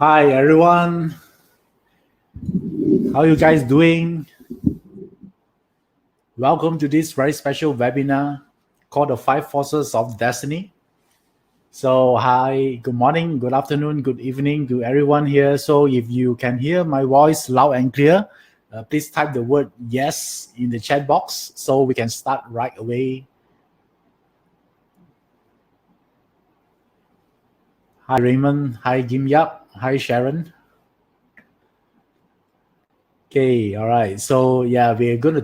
Hi everyone, how you guys doing? Welcome to this very special webinar called the 5 Forces of Destiny. So hi, good morning, good afternoon, good evening to everyone here. So if you can hear my voice loud and clear, please type the word yes in the chat box so we can start right away. Hi Raymond, hi Kim Yap, hi Sharon. Okay, all right. So yeah, we're gonna.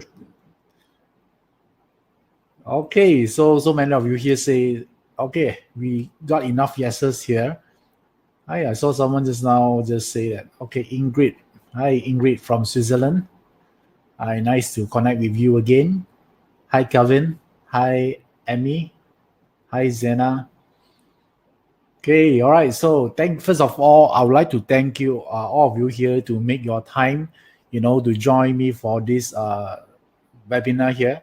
Okay, so many of you here say, okay, we got enough yeses here. Hi, I saw someone just now just say that. Okay, Ingrid. Hi, Ingrid from Switzerland. Hi, nice to connect with you again. Hi, Calvin. Hi, Emmy. Hi, Zena. Okay, all right. So, first of all, I would like to thank you, all of you here, to make your time, to join me for this webinar here.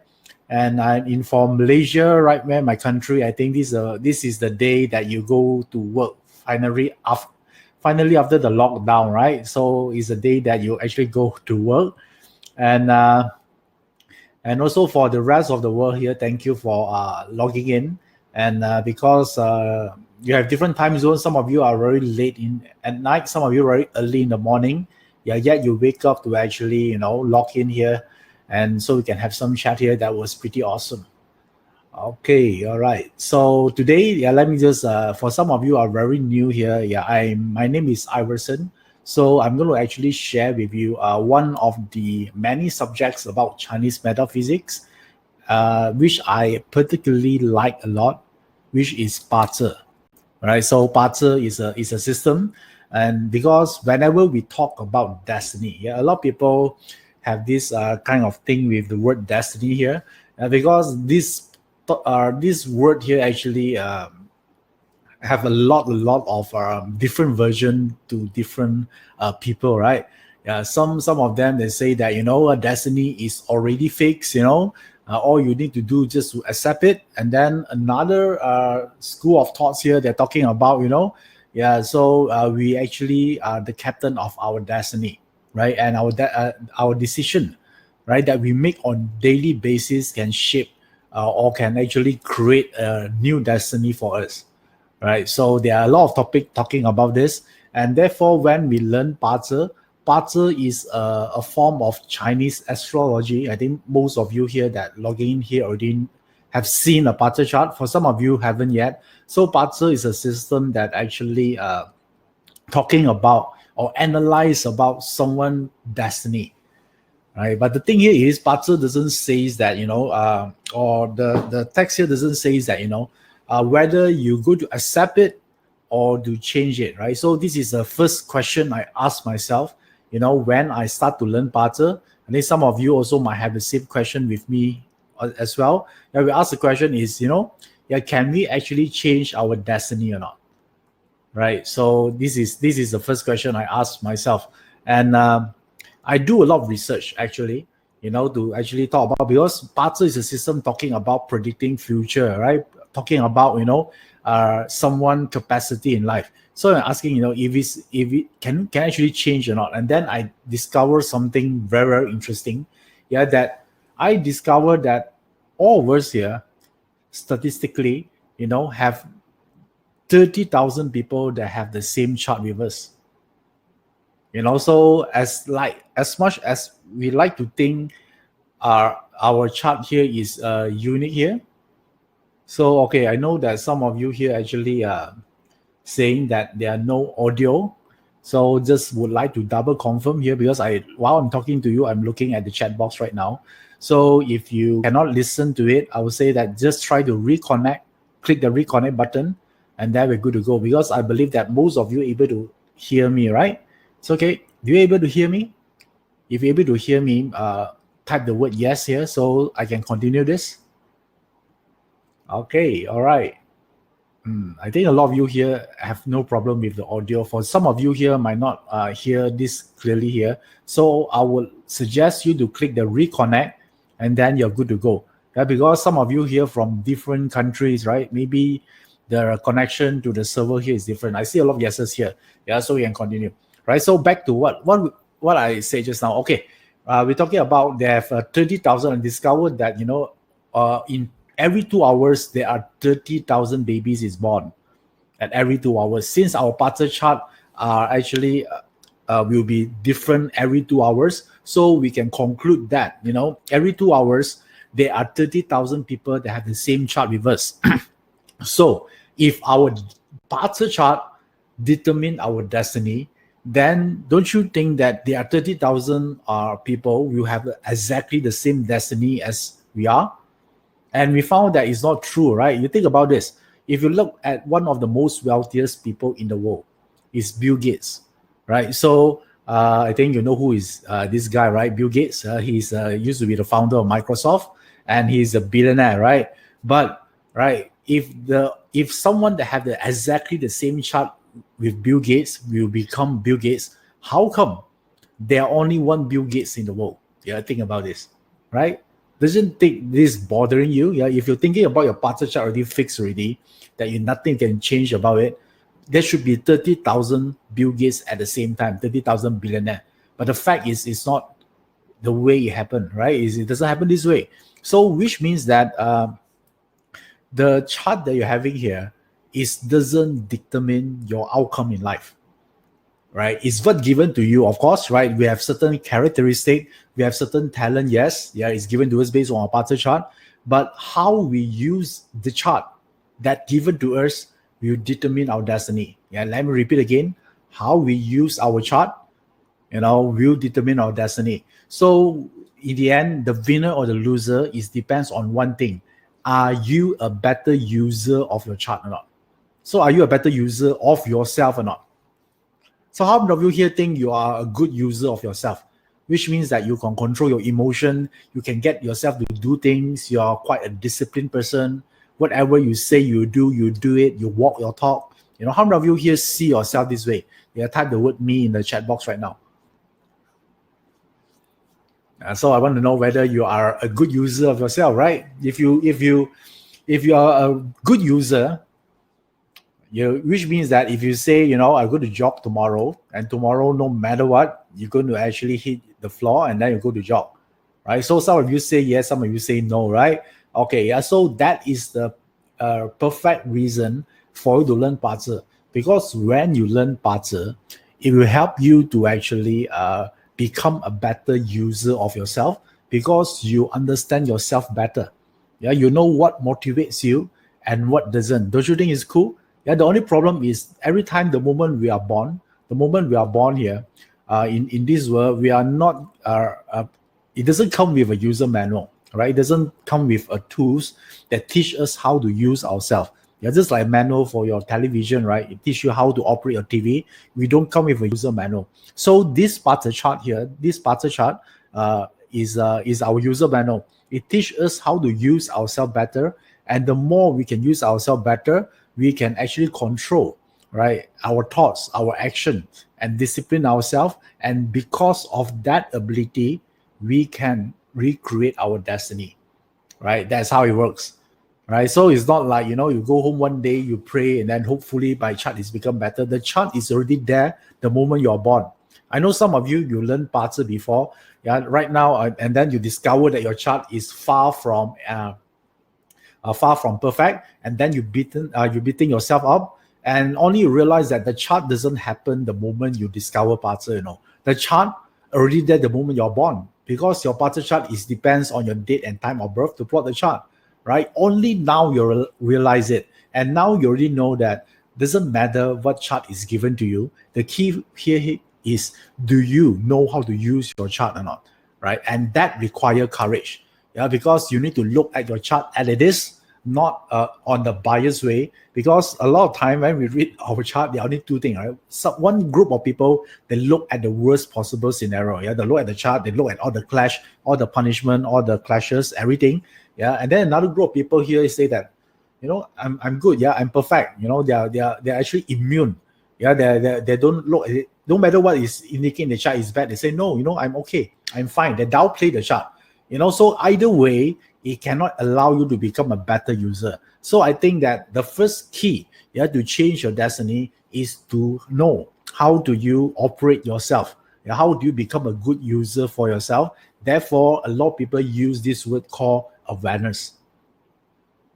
And I'm in from Malaysia, right where my country. I think this is the day that you go to work finally after the lockdown, right? So it's a day that you actually go to work, and also for the rest of the world here, thank you for logging in. And because you have different time zones, some of you are very late at night, some of you very early in the morning. Yeah, yet you wake up to actually log in here, and so we can have some chat here. That was pretty awesome. Okay, all right. So today, yeah, let me just for some of you are very new here. Yeah, my name is Iverson. So I'm going to actually share with you one of the many subjects about Chinese metaphysics, which I particularly like a lot, which is 八字. Right. So 八字is a system, and because whenever we talk about destiny, yeah, a lot of people have this kind of thing with the word destiny here, because this word here actually have a lot of different version to different people, right? Yeah, some of them, they say that a destiny is already fixed. All you need to do just to accept it. And then another school of thoughts here, they're talking about yeah, so we actually are the captain of our destiny, right? And our decision, right, that we make on daily basis can shape or can actually create a new destiny for us, right? So there are a lot of topic talking about this, and therefore when we learn 八字, 八字is a form of Chinese astrology. I think most of you here that logging in here already have seen a 八字 chart. For some of you haven't yet. So 八字is a system that actually talking about or analyze about someone's destiny, right? But the thing here is 八字 doesn't say that or the text here doesn't say that whether you go to accept it or to change it, right? So this is the first question I ask myself, when I start to learn 八字. And then some of you also might have the same question with me as well. Yeah, we ask the question is, yeah, can we actually change our destiny or not? Right. So this is the first question I ask myself, and I do a lot of research actually, to actually talk about, because 八字 is a system talking about predicting future, right? Talking about someone capacity in life. So I'm asking, if it can actually change or not. And then I discover something very, very interesting. Yeah, that I discovered that all of us here statistically, have 30,000 people that have the same chart with us. So as much as we like to think our chart here is unique here. So okay, I know that some of you here actually saying that there are no audio. So just would like to double confirm here, because while I'm talking to you, I'm looking at the chat box right now. So if you cannot listen to it, I would say that just try to reconnect, click the reconnect button, and then we're good to go, because I believe that most of you are able to hear me, right? It's okay. Do you able to hear me? If you're able to hear me, type the word yes here so I can continue this. Okay, all right. I think a lot of you here have no problem with the audio. For some of you here might not hear this clearly here. So I would suggest you to click the reconnect, and then you're good to go. Yeah, because some of you here from different countries, right? Maybe the connection to the server here is different. I see a lot of yeses here. Yeah, so we can continue. Right. So back to what I said just now. Okay, we're talking about they have 30,000 and discovered that in every 2 hours there are 30,000 babies is born at every 2 hours. Since our parter chart are actually will be different every 2 hours, so we can conclude that every 2 hours there are 30,000 people that have the same chart with us. So if our parter chart determine our destiny, then don't you think that there are 30,000 people who have exactly the same destiny as we are? And we found that it's not true, right? You think about this. If you look at one of the most wealthiest people in the world, is Bill Gates, right? So I think you know who is this guy, right? Bill Gates. He's used to be the founder of Microsoft, and he's a billionaire, right? But right, if someone that have exactly the same chart with Bill Gates will become Bill Gates, how come there are only one Bill Gates in the world? Yeah, think about this, right? Doesn't think this bothering you? Yeah, if you're thinking about your parter chart already fixed already, that nothing can change about it, there should be 30,000 Bill Gates at the same time, 30,000 billionaire. But the fact is, it's not the way it happened, right? It doesn't happen this way. So, which means that the chart that you're having here doesn't determine your outcome in life, right? It's what given to you, of course, right? We have certain characteristic, we have certain talent, yes, yeah, it's given to us based on our parter chart, but how we use the chart that given to us will determine our destiny. Yeah, let me repeat again. How we use our chart, will determine our destiny. So in the end, the winner or the loser depends on one thing. Are you a better user of your chart or not? So are you a better user of yourself or not? So how many of you here think you are a good user of yourself? Which means that you can control your emotion, you can get yourself to do things, you are quite a disciplined person. Whatever you say you do it, you walk your talk. How many of you here see yourself this way? Yeah, type the word me in the chat box right now. So I want to know whether you are a good user of yourself, right? If you are a good user, which means that if you say, I go to jog tomorrow, and tomorrow, no matter what, you're going to actually hit the floor and then you go to jog, right? So some of you say yes, some of you say no, right? Okay, yeah. So that is the perfect reason for you to learn parter, because when you learn parter, it will help you to actually become a better user of yourself, because you understand yourself better. Yeah, you know what motivates you and what doesn't. Don't you think it's cool? Yeah, the only problem is every time the moment we are born here in this world, we are not. It doesn't come with a user manual, right? It doesn't come with tools that teach us how to use ourselves. Yeah, just like a manual for your television, right? It teaches you how to operate your TV. We don't come with a user manual. So this parter chart here, is our user manual. It teaches us how to use ourselves better, and the more we can use ourselves better, we can actually control, right, our thoughts, our action, and discipline ourselves. And because of that ability, we can recreate our destiny, right? That's how it works, right? So it's not like, you go home one day, you pray, and then hopefully my chart is become better. The chart is already there the moment you're born. I know some of you learned parter before, yeah, right now, and then you discover that your chart is far from perfect, and then you beating yourself up, and only you realize that the chart doesn't happen the moment you discover parter. The chart already there the moment you're born, because your parter chart depends on your date and time of birth to plot the chart, right? Only now you realize it, and now you already know that doesn't matter what chart is given to you. The key here is, do you know how to use your chart or not, right? And that requires courage. Yeah, because you need to look at your chart as it is, not on the biased way. Because a lot of time when we read our chart, there are only two things, right? So one group of people, they look at the worst possible scenario. Yeah, they look at the chart, they look at all the clash, all the punishment, all the clashes, everything. Yeah, and then another group of people here say that, I'm good. Yeah, I'm perfect. They're actually immune. Yeah, they don't look at it. No matter what is indicating the chart is bad, they say no. I'm okay. I'm fine. They downplay the chart. So either way, it cannot allow you to become a better user. So I think that the first key to change your destiny is to know how do you operate yourself. How do you become a good user for yourself? Therefore, a lot of people use this word called awareness,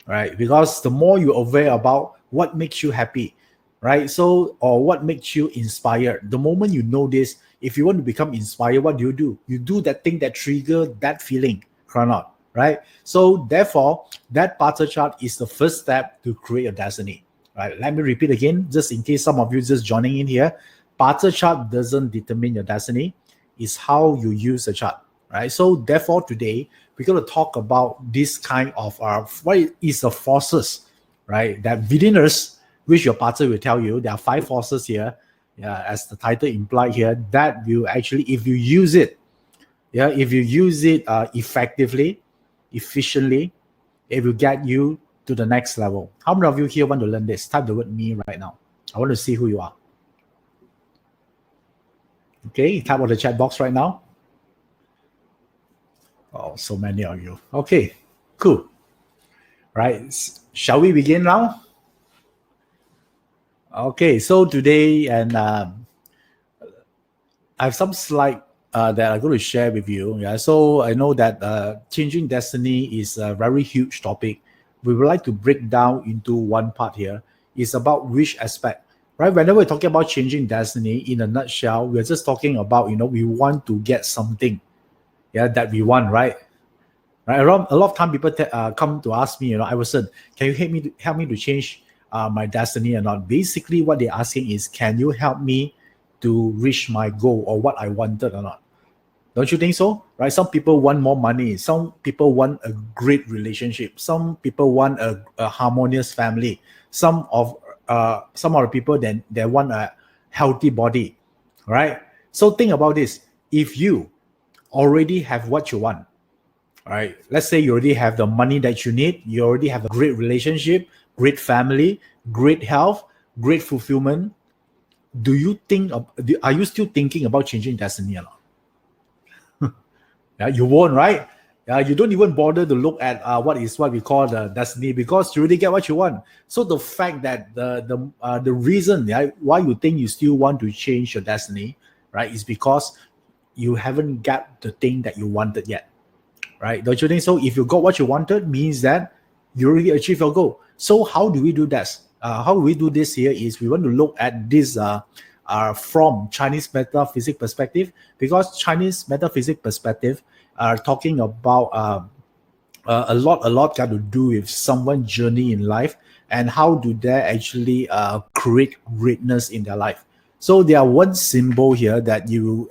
right? Because the more you're aware about what makes you happy, right? So, or what makes you inspired, the moment you know this, if you want to become inspired, what do? You do that thing that trigger that feeling, or not, right? So therefore, that Pattern chart is the first step to create your destiny, right? Let me repeat again, just in case some of you just joining in here. Pattern chart doesn't determine your destiny, it's how you use the chart, right? So therefore, today we're going to talk about this kind of what is the forces, right? That within us, which your pattern will tell you, there are 5 forces here, as the title implied here, that will actually, if you use it, effectively, efficiently, it will get you to the next level. How many of you here want to learn this? Type the word me right now. I want to see who you are. Okay, type on the chat box right now. Oh, so many of you. Okay, cool. Right, shall we begin now? Okay, so today, and I have some slide that I'm going to share with you. Yeah, so I know that changing destiny is a very huge topic. We would like to break down into one part here. It's about which aspect, right? Whenever we're talking about changing destiny, in a nutshell, we're just talking about, we want to get something, that we want, right? Right. A lot of time people come to ask me, Iverson, can you help me to change my destiny or not? Basically, what they're asking is, can you help me to reach my goal or what I wanted or not? Don't you think so? Right? Some people want more money. Some people want a great relationship. Some people want a harmonious family. Some of the people then they want a healthy body, right? So think about this. If you already have what you want, all right, let's say you already have the money that you need, you already have a great relationship, great family, great health, great fulfillment. Do you think are you still thinking about changing destiny or not? Yeah, you won't, right? You don't even bother to look at what we call the destiny, because you already get what you want. So the fact that the reason why you think you still want to change your destiny, right, is because you haven't got the thing that you wanted yet. Right? Don't you think so? If you got what you wanted, means that you already achieved your goal. So how do we do this? How we do this here is we want to look at this from Chinese metaphysics perspective, because Chinese metaphysics perspective are talking about a lot got to do with someone's journey in life and how do they actually create greatness in their life. So there are one symbol here that you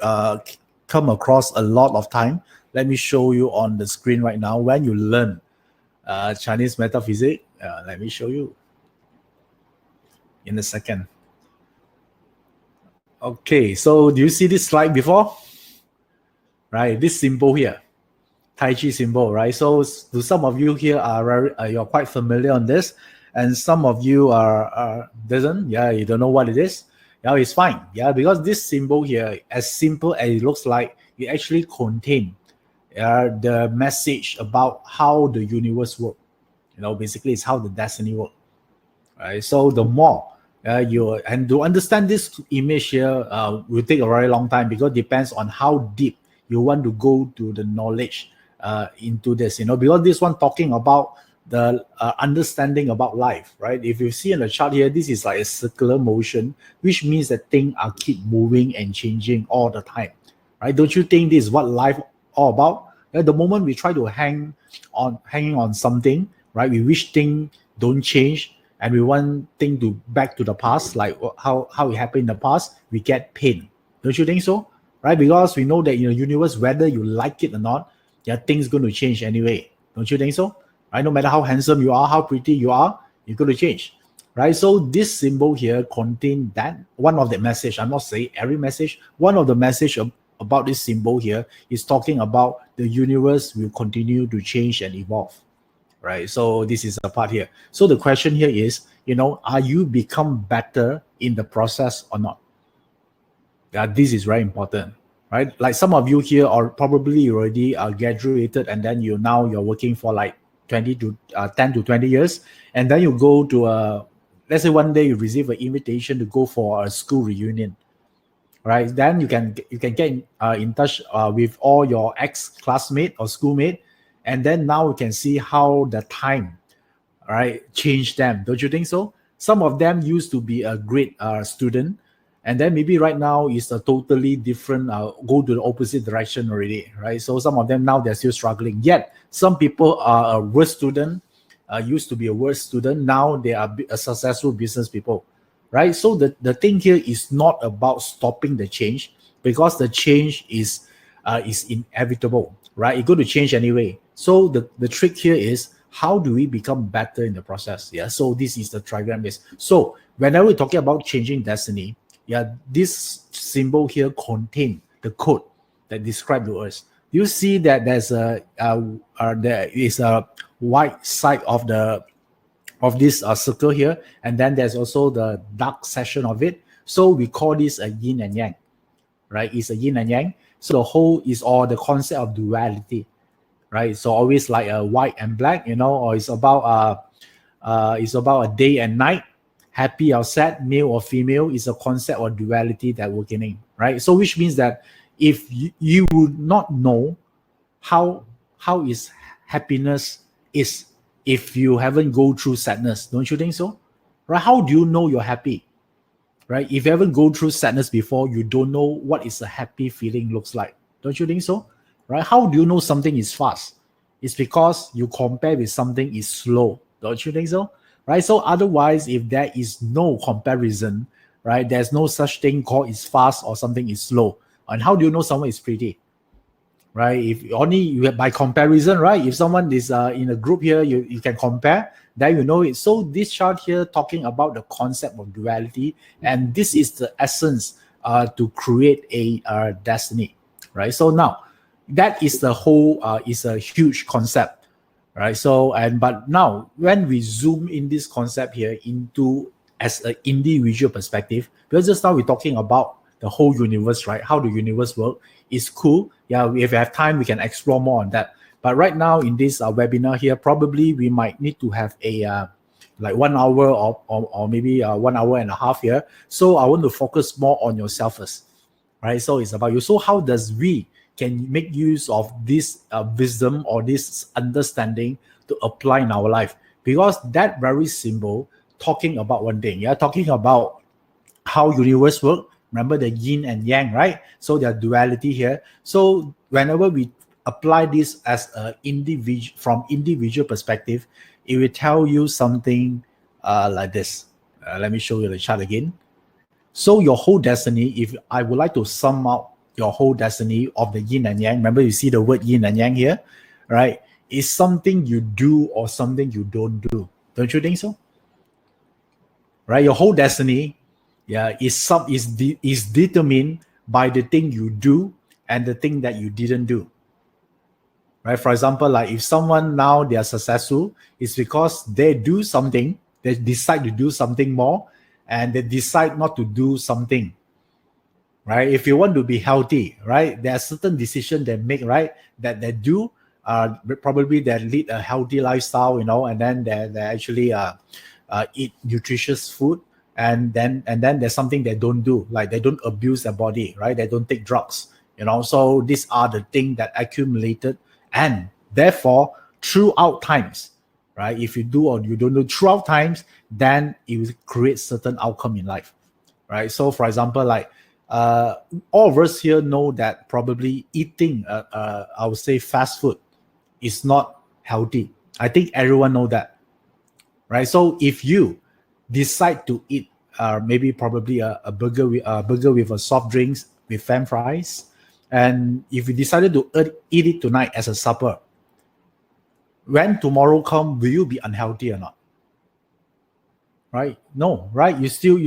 come across a lot of time. Let me show you on the screen right now. When you learn Chinese metaphysics, let me show you in a second. Okay, so do you see this slide before? Right, this symbol here, Tai Chi symbol, right? So to some of you here you're quite familiar on this, and some of you are doesn't. Yeah, you don't know what it is. Yeah, it's fine. Yeah, because this symbol here, as simple as it looks like, it actually contains the message about how the universe works. Basically, it's how the destiny works. Right. So the more and to understand this image here will take a very long time, because it depends on how deep you want to go to the knowledge into this. Because this one talking about the understanding about life, right? If you see in the chart here, this is like a circular motion, which means that things are keep moving and changing all the time, right? Don't you think this is what life all about? The moment we try to hanging on something, right? We wish things don't change, and we want things to back to the past, like how it happened in the past. We get pain. Don't you think so? Right? Because we know that in the universe, whether you like it or not, things going to change anyway. Don't you think so? Right? No matter how handsome you are, how pretty you are, you're going to change. Right? So this symbol here contains that one of the message. I'm not saying every message. One of the message about this symbol here is talking about the universe will continue to change and evolve. Right? So this is a part here. So the question here is, are you become better in the process or not? This is very important. right? Like some of you here are probably already graduated, and then you're working for like 10 to 20 years, and then you go to let's say one day you receive an invitation to go for a school reunion, right? Then you can get in touch with all your ex-classmate or schoolmate, and then now you can see how the time, right, change them. Don't you think so? Some of them used to be a great student, and then maybe right now is a totally different, go to the opposite direction already, right? So some of them now they're still struggling. Yet some people are a worse student, used to be a worse student. Now they are a successful business people, right? So the thing here is not about stopping the change, because the change is inevitable, right? It's going to change anyway. So the trick here is, how do we become better in the process? Yeah. So this is the trigram base. So whenever we're talking about changing destiny, yeah, this symbol here contain the code that describe to us. You see that there is a white side of this circle here, and then there's also the dark section of it. So we call this a yin and yang, right? It's a yin and yang. So the whole is all the concept of duality, right? So always like a white and black, or it's about a day and night, happy or sad, male or female. Is a concept or duality that we're getting, right? So which means that if you would not know how is happiness is, if you haven't go through sadness, don't you think so? Right? How do you know you're happy? Right? If you haven't gone through sadness before, you don't know what is a happy feeling looks like. Don't you think so? Right? How do you know something is fast? It's because you compare with something is slow. Don't you think so? Right? So otherwise, if there is no comparison, right, there's no such thing called is fast or something is slow. And how do you know someone is pretty? Right? If only you have by comparison, right? If someone is in a group here, you can compare, then you know it. So this chart here talking about the concept of duality, and this is the essence to create a destiny, right? So now that is the whole is a huge concept, right? So but now when we zoom in this concept here into as an individual perspective, because just now we're talking about the whole universe, right? How the universe works is cool. Yeah, if we have time, we can explore more on that. But right now in this webinar here, probably we might need to have a like 1 hour or maybe 1 hour and a half here. So I want to focus more on yourself first, right? So it's about you. So how does we can make use of this wisdom or this understanding to apply in our life? Because that very symbol talking about one thing, yeah, talking about how universe work. Remember the yin and yang, right? So there's duality here. So whenever we apply this as a from individual perspective, it will tell you something like this. Let me show you the chart again. So your whole destiny, if I would like to sum up your whole destiny of the yin and yang, remember you see the word yin and yang here, right? Is something you do or something you don't do. Don't you think so? Right? Your whole destiny, yeah, is determined by the thing you do and the thing that you didn't do. Right? For example, like if someone now they are successful, it's because they do something, they decide to do something more, and they decide not to do something. Right? If you want to be healthy, right, there are certain decisions they make, right, that they do. Probably they lead a healthy lifestyle, and then they actually eat nutritious food. And then there's something they don't do, like they don't abuse their body, right? They don't take drugs, So these are the things that accumulated, and therefore throughout times, right? If you do or you don't do throughout times, then it will create certain outcome in life, right? So for example, like all of us here know that probably eating, I would say fast food is not healthy. I think everyone know that, right? So if you decide to eat maybe probably a burger with a soft drinks with french fries, and if you decided to eat it tonight as a supper, when tomorrow come, will you be unhealthy or not? Right? No, right? You're still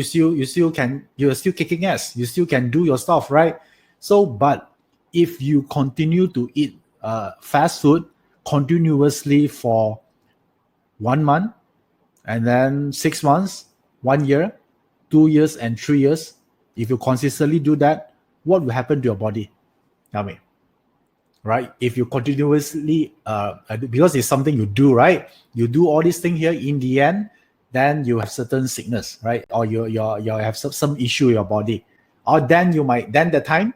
kicking ass. You still can do your stuff, right? So, but if you continue to eat fast food continuously for 1 month, and then 6 months, 1 year, 2 years, and 3 years, if you consistently do that, what will happen to your body? Tell me. Right? If you continuously, because it's something you do, right? You do all these things here, in the end, then you have certain sickness, right? Or you have some issue in your body. Or then you might, then the time,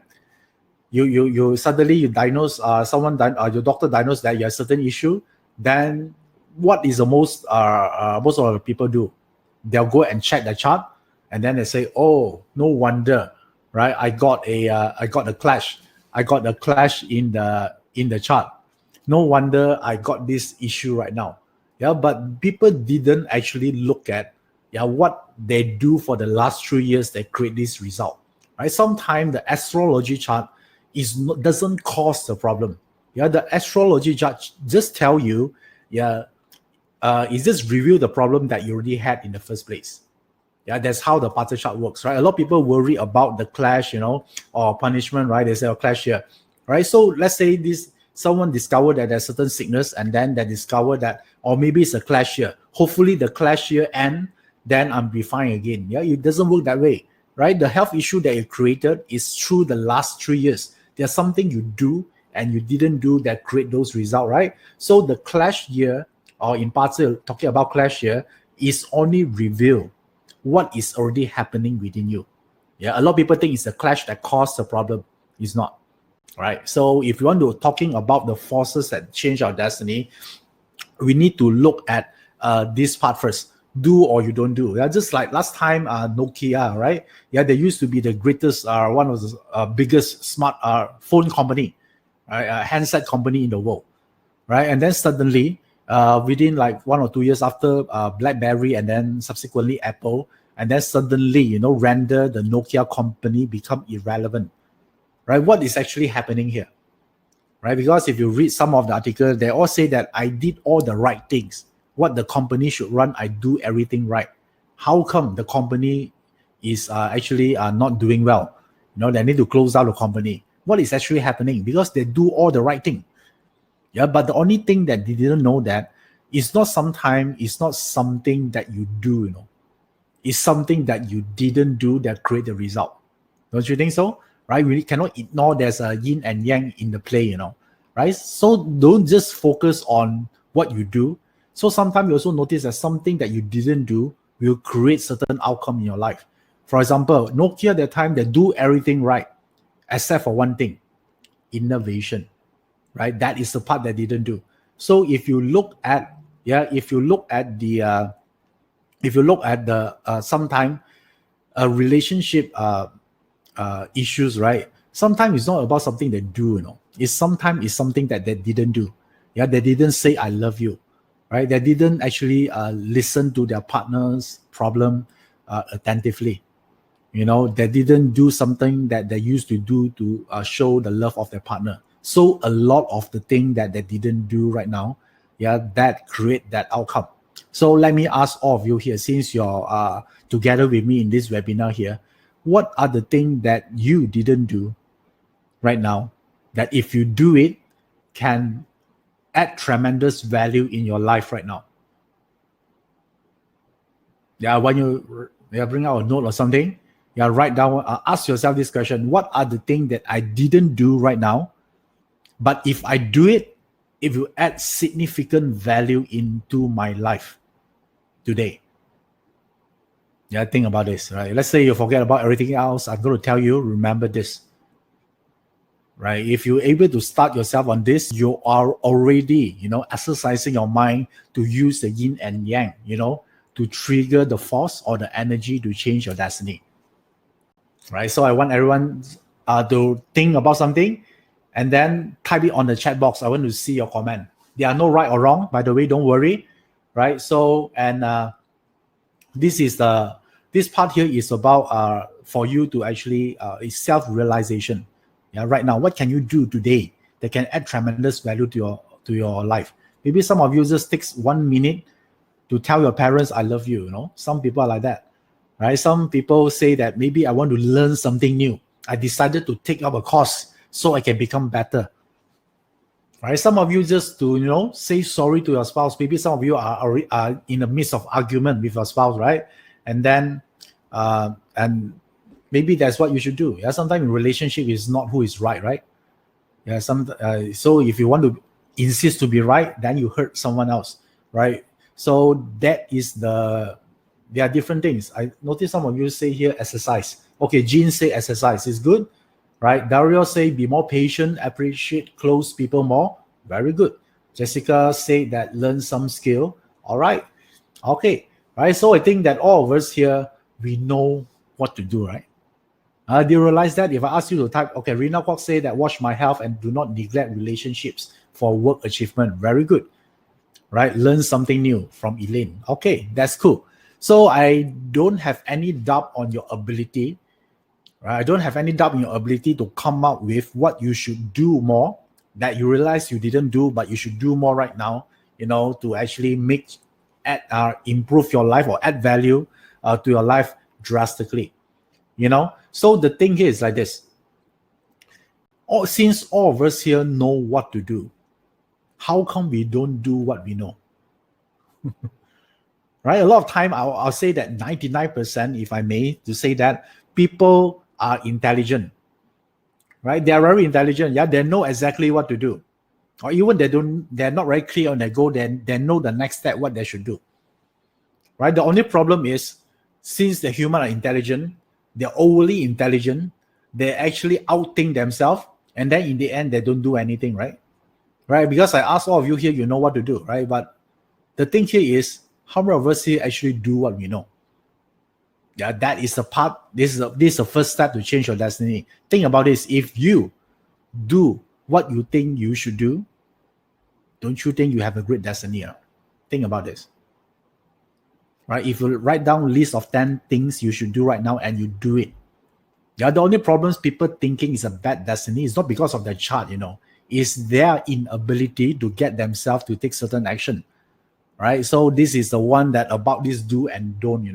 you suddenly you diagnose, your doctor diagnosed that you have certain issue. Then what is the most of the people do? They'll go and check the chart, and then they say, oh, no wonder, right? I got a clash. I got a clash in the chart. No wonder I got this issue right now. Yeah, but people didn't actually look at what they do for the last 3 years that create this result. Right? Sometimes the astrology chart doesn't cause the problem. Yeah, the astrology chart just tell you, it just reveal the problem that you already had in the first place. Yeah, that's how the party chart works, right? A lot of people worry about the clash, or punishment, right? They say, clash here, right? So let's say someone discovered that there's certain sickness, and then they discover that, or maybe it's a clash here. Hopefully the clash here end, then I'm be fine again. Yeah, it doesn't work that way, right? The health issue that you created is through the last 3 years. There's something you do and you didn't do that create those results, right? So the clash here, or in party talking about clash here, is only reveal what is already happening within you. Yeah, a lot of people think it's the clash that caused the problem. It's not, right? So if you want to talking about the forces that change our destiny, we need to look at this part first. Do or you don't do. Yeah, just like last time, Nokia, right? Yeah, they used to be the greatest, one of the biggest smart phone company, right? Handset company in the world, right? And then suddenly, within like 1 or 2 years after BlackBerry and then subsequently Apple, and then suddenly, render the Nokia company become irrelevant, right? What is actually happening here, right? Because if you read some of the articles, they all say that I did all the right things. What the company should run, I do everything right. How come the company is actually not doing well? They need to close down the company. What is actually happening? Because they do all the right thing. Yeah, but the only thing that they didn't know that it's not something that you do, It's something that you didn't do that create the result. Don't you think so? Right? We cannot ignore there's a yin and yang in the play, right? So don't just focus on what you do. So sometimes you also notice that something that you didn't do will create certain outcome in your life. For example, Nokia at that time, they do everything right, except for one thing, innovation. Right, that is the part that didn't do. So if you look at the sometime relationship issues, right? Sometimes it's not about something they do, It's sometimes it's something that they didn't do. Yeah, they didn't say I love you, right? They didn't actually listen to their partner's problem attentively. They didn't do something that they used to do to show the love of their partner. So a lot of the thing that they didn't do right now, that create that outcome. So let me ask all of you here, since you're together with me in this webinar here, what are the things that you didn't do right now that if you do it can add tremendous value in your life right now? When you bring out a note or something, write down, ask yourself this question: what are the things that I didn't do right now, but if I do it, it will add significant value into my life today? Think about this, right? Let's say you forget about everything else. I'm going to tell you, remember this, right? If you're able to start yourself on this, you are already, exercising your mind to use the yin and yang, to trigger the force or the energy to change your destiny, right? So I want everyone to think about something and then type it on the chat box. I want to see your comment. There are no right or wrong, by the way, don't worry, right? So, and this part here is about for you to actually is self-realization. Right now, what can you do today that can add tremendous value to your life? Maybe some of you just takes 1 minute to tell your parents, I love you, Some people are like that, right? Some people say that maybe I want to learn something new. I decided to take up a course so I can become better. Right? Some of you just to, say sorry to your spouse. Maybe some of you are in the midst of argument with your spouse, right? And then, and maybe that's what you should do. Sometimes in relationship is not who is right, right? Yeah, so if you want to insist to be right, then you hurt someone else, right? So there are different things. I notice some of you say here exercise. Okay, Jean say exercise is good, right? Dario say be more patient, appreciate close people more. Very good. Jessica say that learn some skill. All right. Okay. Right. So I think that all of us here, we know what to do, right? Do you realize that if I ask you to type, okay, Rina Kwok say that watch my health and do not neglect relationships for work achievement. Very good, right? Learn something new from Elaine. Okay, that's cool. So I don't have any doubt on your ability, right? I don't have any doubt in your ability to come up with what you should do more that you realize you didn't do, but you should do more right now, to actually improve your life or add value to your life drastically. So the thing here is like this. Since all of us here know what to do, how come we don't do what we know? Right? A lot of time I'll say that 99%, if I may, to say that people are intelligent. Right? They are very intelligent. Yeah, they know exactly what to do. Or even they're not very clear on their goal, then they know the next step, what they should do. Right? The only problem is, since the human are intelligent, they're overly intelligent, they actually outthink themselves, and then in the end they don't do anything, right? Because I asked all of you here, you know what to do, right? But the thing here is, how many of us here actually do what we know? Yeah, that is the part. This is the first step to change your destiny. Think about this. If you do what you think you should do, don't you think you have a great destiny? Think about this. Right? If you write down a list of 10 things you should do right now and you do it. Yeah, the only problems people thinking is a bad destiny is not because of their chart, is their inability to get themselves to take certain action. Right? So this is the one that about this do and don't,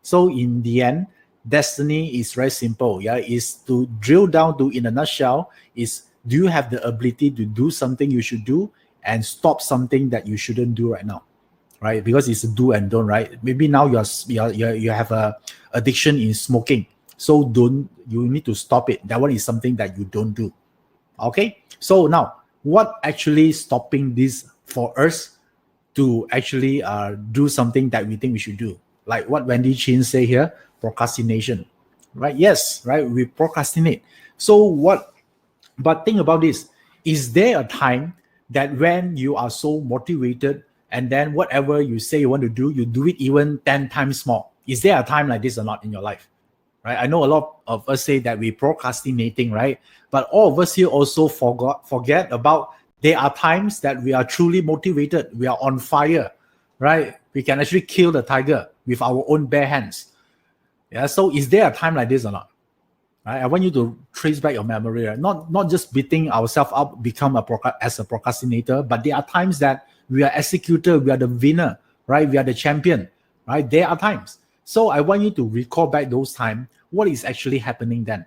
So in the end, destiny is very simple. Yeah, is to drill down to, in a nutshell, is do you have the ability to do something you should do and stop something that you shouldn't do right now? Right? Because it's a do and don't, right? Maybe now you have a addiction in smoking. So you need to stop it. That one is something that you don't do. Okay? So now, what actually stopping this for us to actually do something that we think we should do? Like what Wendy Chin say here, procrastination. Right? Yes, right? We procrastinate. But think about this. Is there a time that when you are so motivated and then whatever you say you want to do, you do it even 10 times more? Is there a time like this or not in your life? Right? I know a lot of us say that we're procrastinating, right? But all of us here also forget about there are times that we are truly motivated. We are on fire, right? We can actually kill the tiger with our own bare hands. Yeah. So is there a time like this or not? Right? I want you to trace back your memory, right? Not just beating ourselves up, as a procrastinator, but there are times that we are executor, we are the winner, right? We are the champion, right? There are times. So I want you to recall back those times. What is actually happening then?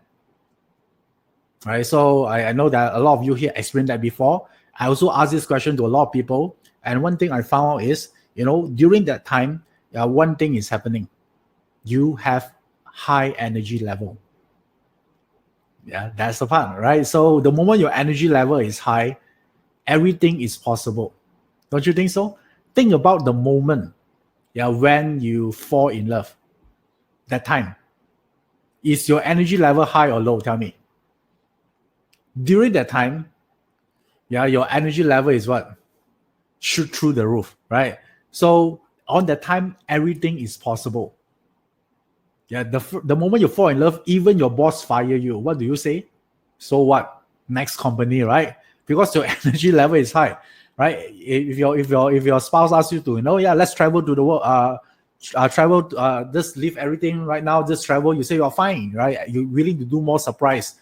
Right. So I know that a lot of you here experienced that before. I also asked this question to a lot of people, and one thing I found out is, during that time, one thing is happening. You have high energy level. Yeah, that's the part, right? So the moment your energy level is high, everything is possible. Don't you think so? Think about the moment, when you fall in love. That time. Is your energy level high or low? Tell me. During that time, your energy level is what? Shoot through the roof, right? So on that time, everything is possible. Yeah, the moment you fall in love, even your boss fire you. What do you say? So what? Next company, right? Because your energy level is high, right? If your spouse asks you to, let's travel to the world, just leave everything right now, just travel. You say you're fine, right? You're willing to do more surprise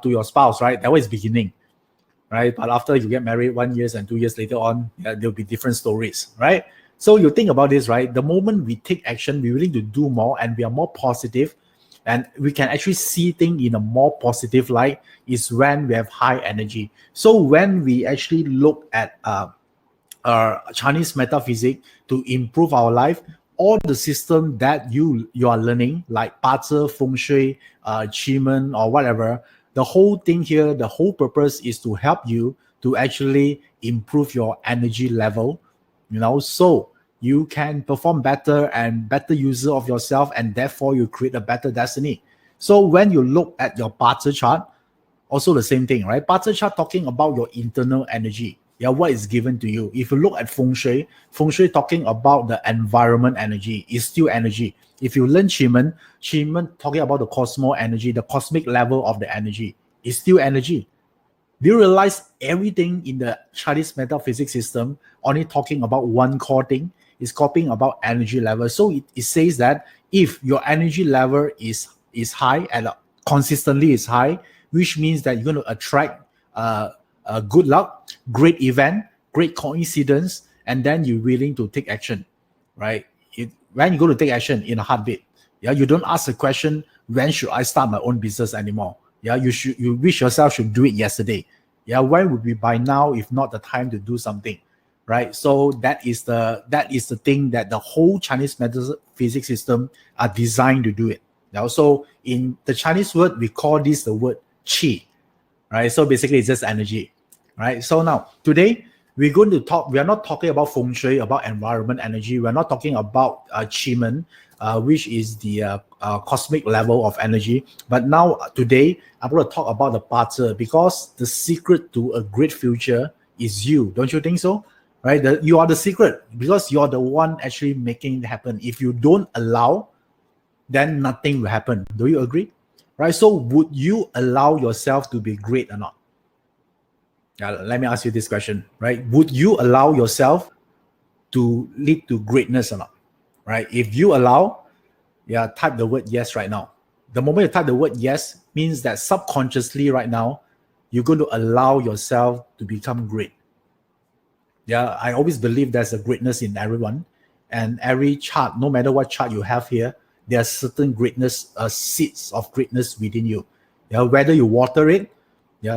to your spouse, right? That was beginning, right? But after you get married 1 year and 2 years later on, there'll be different stories, right? So you think about this, right? The moment we take action, we're willing to do more and we are more positive and we can actually see things in a more positive light is when we have high energy. So when we actually look at Chinese metaphysics to improve our life, all the system that you are learning, like 八字, feng shui, qi men, or whatever, the whole thing here, the whole purpose is to help you to actually improve your energy level, so you can perform better and better user of yourself, and therefore you create a better destiny. So when you look at your Pater chart, also the same thing, right? Pater chart talking about your internal energy. Yeah, what is given to you. If you look at feng shui talking about the environment energy, is still energy. If you learn Qi Men talking about the cosmos energy, the cosmic level of the energy, is still energy. Do you realize everything in the Chinese metaphysics system only talking about one core thing? Is talking about energy level. So it says that if your energy level is high and consistently is high, which means that you're going to attract good luck, great event, great coincidence, and then you're willing to take action, right? When you go to take action in a heartbeat, you don't ask the question, when should I start my own business anymore? You wish yourself should do it yesterday. When would be by now if not the time to do something, right? So that is the thing that the whole Chinese metaphysics system are designed to do it. So in the Chinese word, we call this the word qi, right? So basically it's just energy, right? So now today we're going to talk, we are not talking about feng shui, about environment energy. We're not talking about Qi Men, which is the cosmic level of energy. But now today I'm going to talk about the Pater, because the secret to a great future is you. Don't you think so? Right? You are the secret, because you're the one actually making it happen. If you don't allow, then nothing will happen. Do you agree? Right? So would you allow yourself to be great or not? Let me ask you this question, right? Would you allow yourself to lead to greatness or not? Right? If you allow, type the word yes right now. The moment you type the word yes, means that subconsciously right now, you're going to allow yourself to become great. I always believe there's a greatness in everyone, and every chart, no matter what chart you have here, there are certain greatness, seeds of greatness within you. Whether you water it,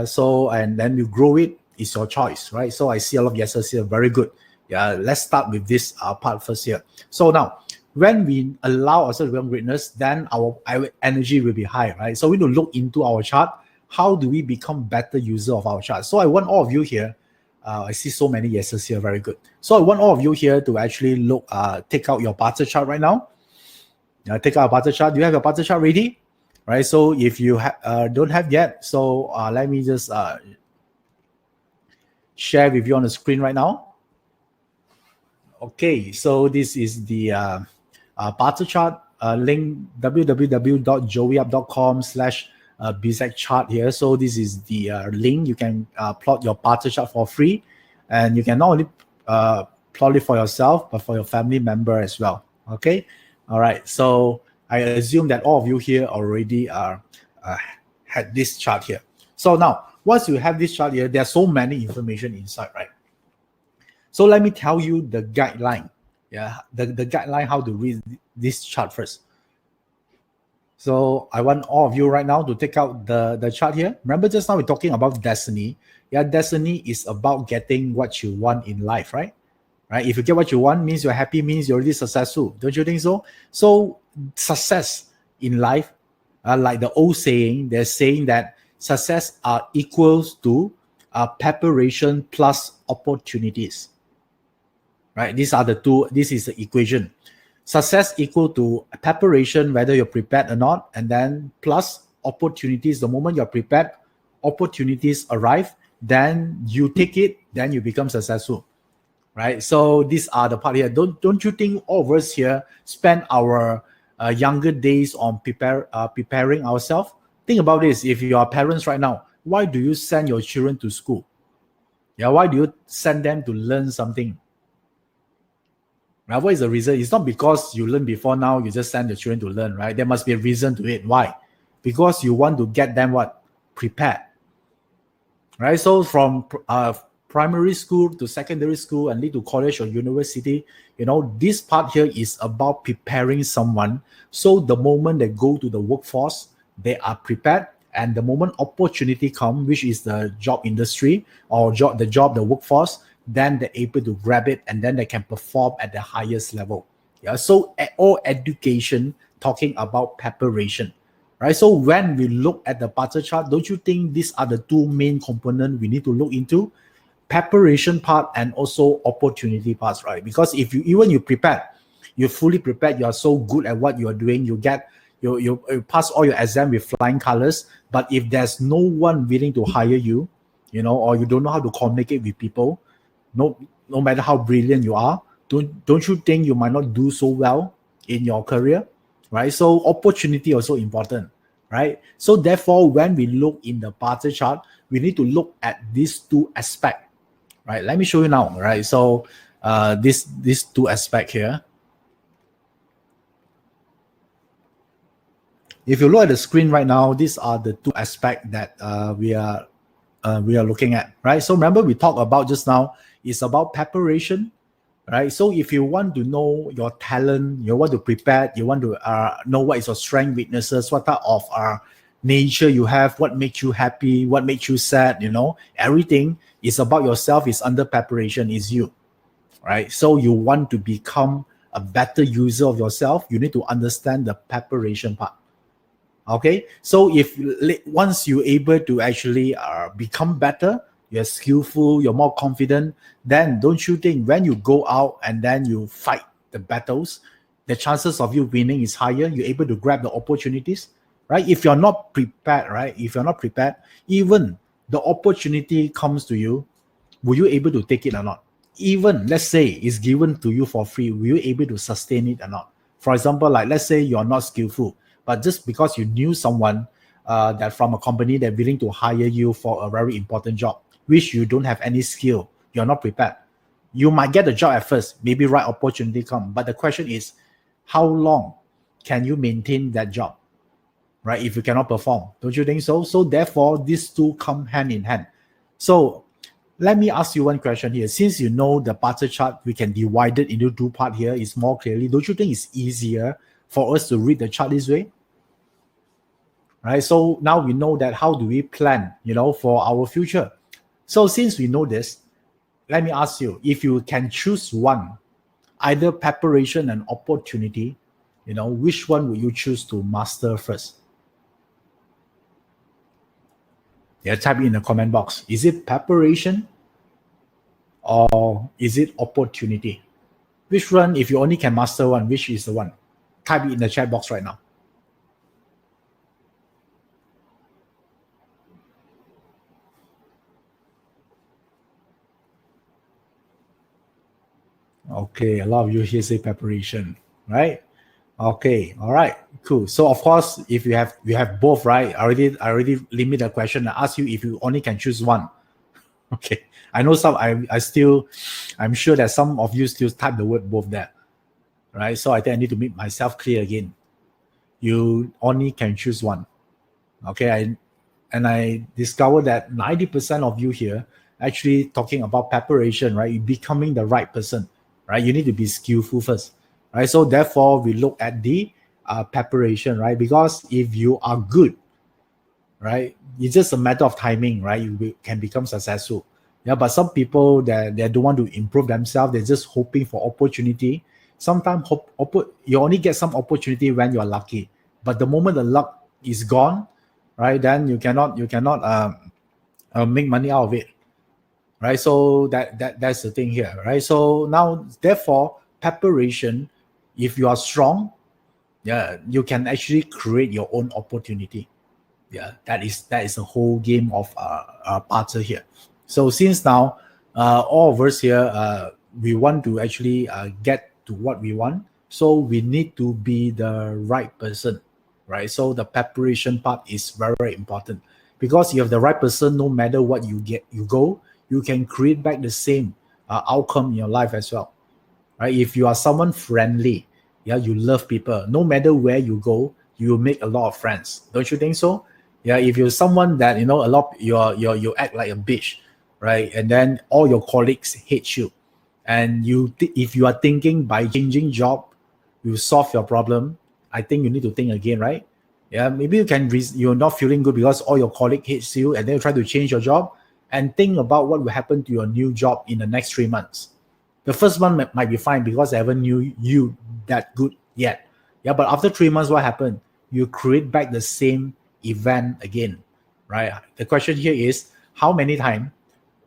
so and then you grow it, is your choice, right? So I see a lot of yeses here. Very good. Let's start with this part first here. So now, when we allow ourselves to become greatness, then our energy will be high, right? So we need to look into our chart. How do we become better user of our chart? So I want all of you here. I see so many yeses here. Very good. So I want all of you here to actually look, take out your Pater chart right now. Take out a Pater chart. Do you have your Pater chart ready? Right. So if you don't have yet, so let me just share with you on the screen right now. Okay. So this is the Pater chart link, www.joeyup.com/BZAC chart here. So this is the link. You can plot your Pater chart for free, and you can not only plot it for yourself, but for your family member as well. Okay. All right. So I assume that all of you here already had this chart here. So now, once you have this chart here, there's so many information inside, right? So let me tell you the guideline. The guideline how to read this chart first. So I want all of you right now to take out the chart here. Remember just now we're talking about destiny. Destiny is about getting what you want in life, right? Right? If you get what you want, means you're happy, means you're already successful. Don't you think so? So success in life, like the old saying, they're saying that success equals to preparation plus opportunities. Right? These are the two. This is the equation. Success equal to preparation, whether you're prepared or not, and then plus opportunities. The moment you're prepared, opportunities arrive, then you take it, then you become successful. Right? So these are the part here. Don't you think all of us here spend our younger days on preparing ourselves? Think about this. If you are parents right now, why do you send your children to school? Why do you send them to learn something? What is the reason? It's not because you learn before, now you just send the children to learn, right? There must be a reason to it. Why? Because you want to get them what? Prepared. Right? So from primary school to secondary school and lead to college or university, this part here is about preparing someone. So the moment they go to the workforce, they are prepared. And the moment opportunity comes, which is the job industry or the workforce, then they're able to grab it, and then they can perform at the highest level. So all education talking about preparation. right? So when we look at the parter chart, don't you think these are the two main components we need to look into? Preparation part and also opportunity parts, right? Because if you prepare, you're fully prepared, you are so good at what you're doing, you pass all your exam with flying colors. But if there's no one willing to hire you, or you don't know how to communicate with people, no matter how brilliant you are, don't you think you might not do so well in your career, right? So opportunity also important, right? So therefore, when we look in the parter chart, we need to look at these two aspects, right? Let me show you now, right? So these two aspects here. If you look at the screen right now, these are the two aspects that we are looking at, right? So remember we talked about just now, it's about preparation, right? So if you want to know your talent, you want to prepare, you want to know what is your strength, weaknesses, what type of nature you have, what makes you happy, what makes you sad, everything is about yourself, is under preparation, is you, right? So you want to become a better user of yourself, you need to understand the preparation part. Okay, so once you're able to actually become better, you're skillful, you're more confident, then don't you think when you go out and then you fight the battles, the chances of you winning is higher, you're able to grab the opportunities, right? If you're not prepared, right? If you're not prepared, even the opportunity comes to you, will you able to take it or not? Even let's say it's given to you for free, will you able to sustain it or not? For example, like let's say you're not skillful, but just because you knew someone that from a company that willing to hire you for a very important job, which you don't have any skill, you're not prepared. You might get the job at first, maybe right opportunity come, but the question is, how long can you maintain that job, right? If you cannot perform, don't you think so? So therefore, these two come hand in hand. So let me ask you one question here. Since you know the parter chart, we can divide it into two parts here. It's more clearly. Don't you think it's easier for us to read the chart this way? Right? So now we know that how do we plan, for our future. So since we know this, let me ask you, if you can choose one, either preparation and opportunity, which one would you choose to master first? Yeah, type in the comment box. Is it preparation or is it opportunity? Which one, if you only can master one, which is the one? Type it in the chat box right now. Okay, a lot of you here say preparation, right? Okay, all right, cool. So of course, if we have both, right? I already limit the question. I ask you if you only can choose one. Okay, I know I'm sure that some of you still type the word both there, right? So I think I need to make myself clear again. You only can choose one. Okay, I discovered that 90% of you here actually talking about preparation, right? You're becoming the right person, right? You need to be skillful first, right? So therefore, we look at the preparation, right? Because if you are good, right, it's just a matter of timing, right? You can become successful. Yeah, but some people that they don't want to improve themselves, they're just hoping for opportunity. Sometimes you only get some opportunity when you're lucky, but the moment the luck is gone, right, then you cannot make money out of it, right? So that's the thing here, right? So now, therefore, preparation, if you are strong, yeah, you can actually create your own opportunity. Yeah, that is the whole game of parter here. So since now all of us here we want to actually get to what we want, so we need to be the right person, right? So the preparation part is very, very important, because you have the right person, no matter what you go, you can create back the same outcome in your life as well, right? If you are someone friendly, yeah, you love people, no matter where you go, you will make a lot of friends. Don't you think so? Yeah, if you're someone that a lot, you act like a bitch, right? And then all your colleagues hate you, and if you are thinking by changing job you solve your problem, I think you need to think again, right? Yeah, maybe you're not feeling good because all your colleague hates you, and then you try to change your job, and think about what will happen to your new job in the next 3 months. The first one might be fine because I haven't knew you that good yet. Yeah, but after 3 months, what happened? you create back the same event again, right? The question here is how many times,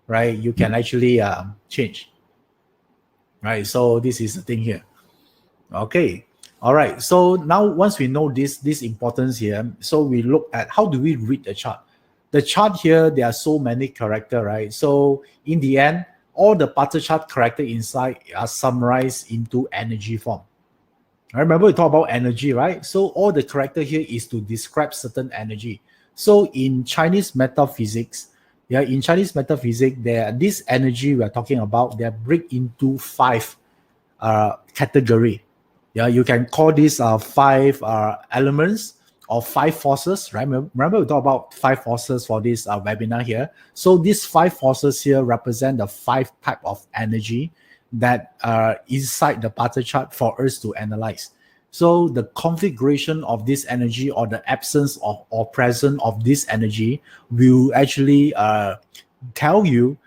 right, you can actually change, right? So this is the thing here. Okay. All right. So now once we know this importance here, so we look at how do we read the chart. The chart here, there are so many characters, right? So in the end, all the Pattern chart character inside are summarized into energy form. I remember we talked about energy, right? So all the character here is to describe certain energy. So in Chinese metaphysics, there this energy we are talking about, they break into 5 category. Yeah, you can call these 5 elements or 5 forces, right? Remember we talked about 5 forces for this webinar here. So these 5 forces here represent the 5 type of energy that are inside the Pattern chart for us to analyze. So the configuration of this energy or the absence of or presence of this energy will actually tell you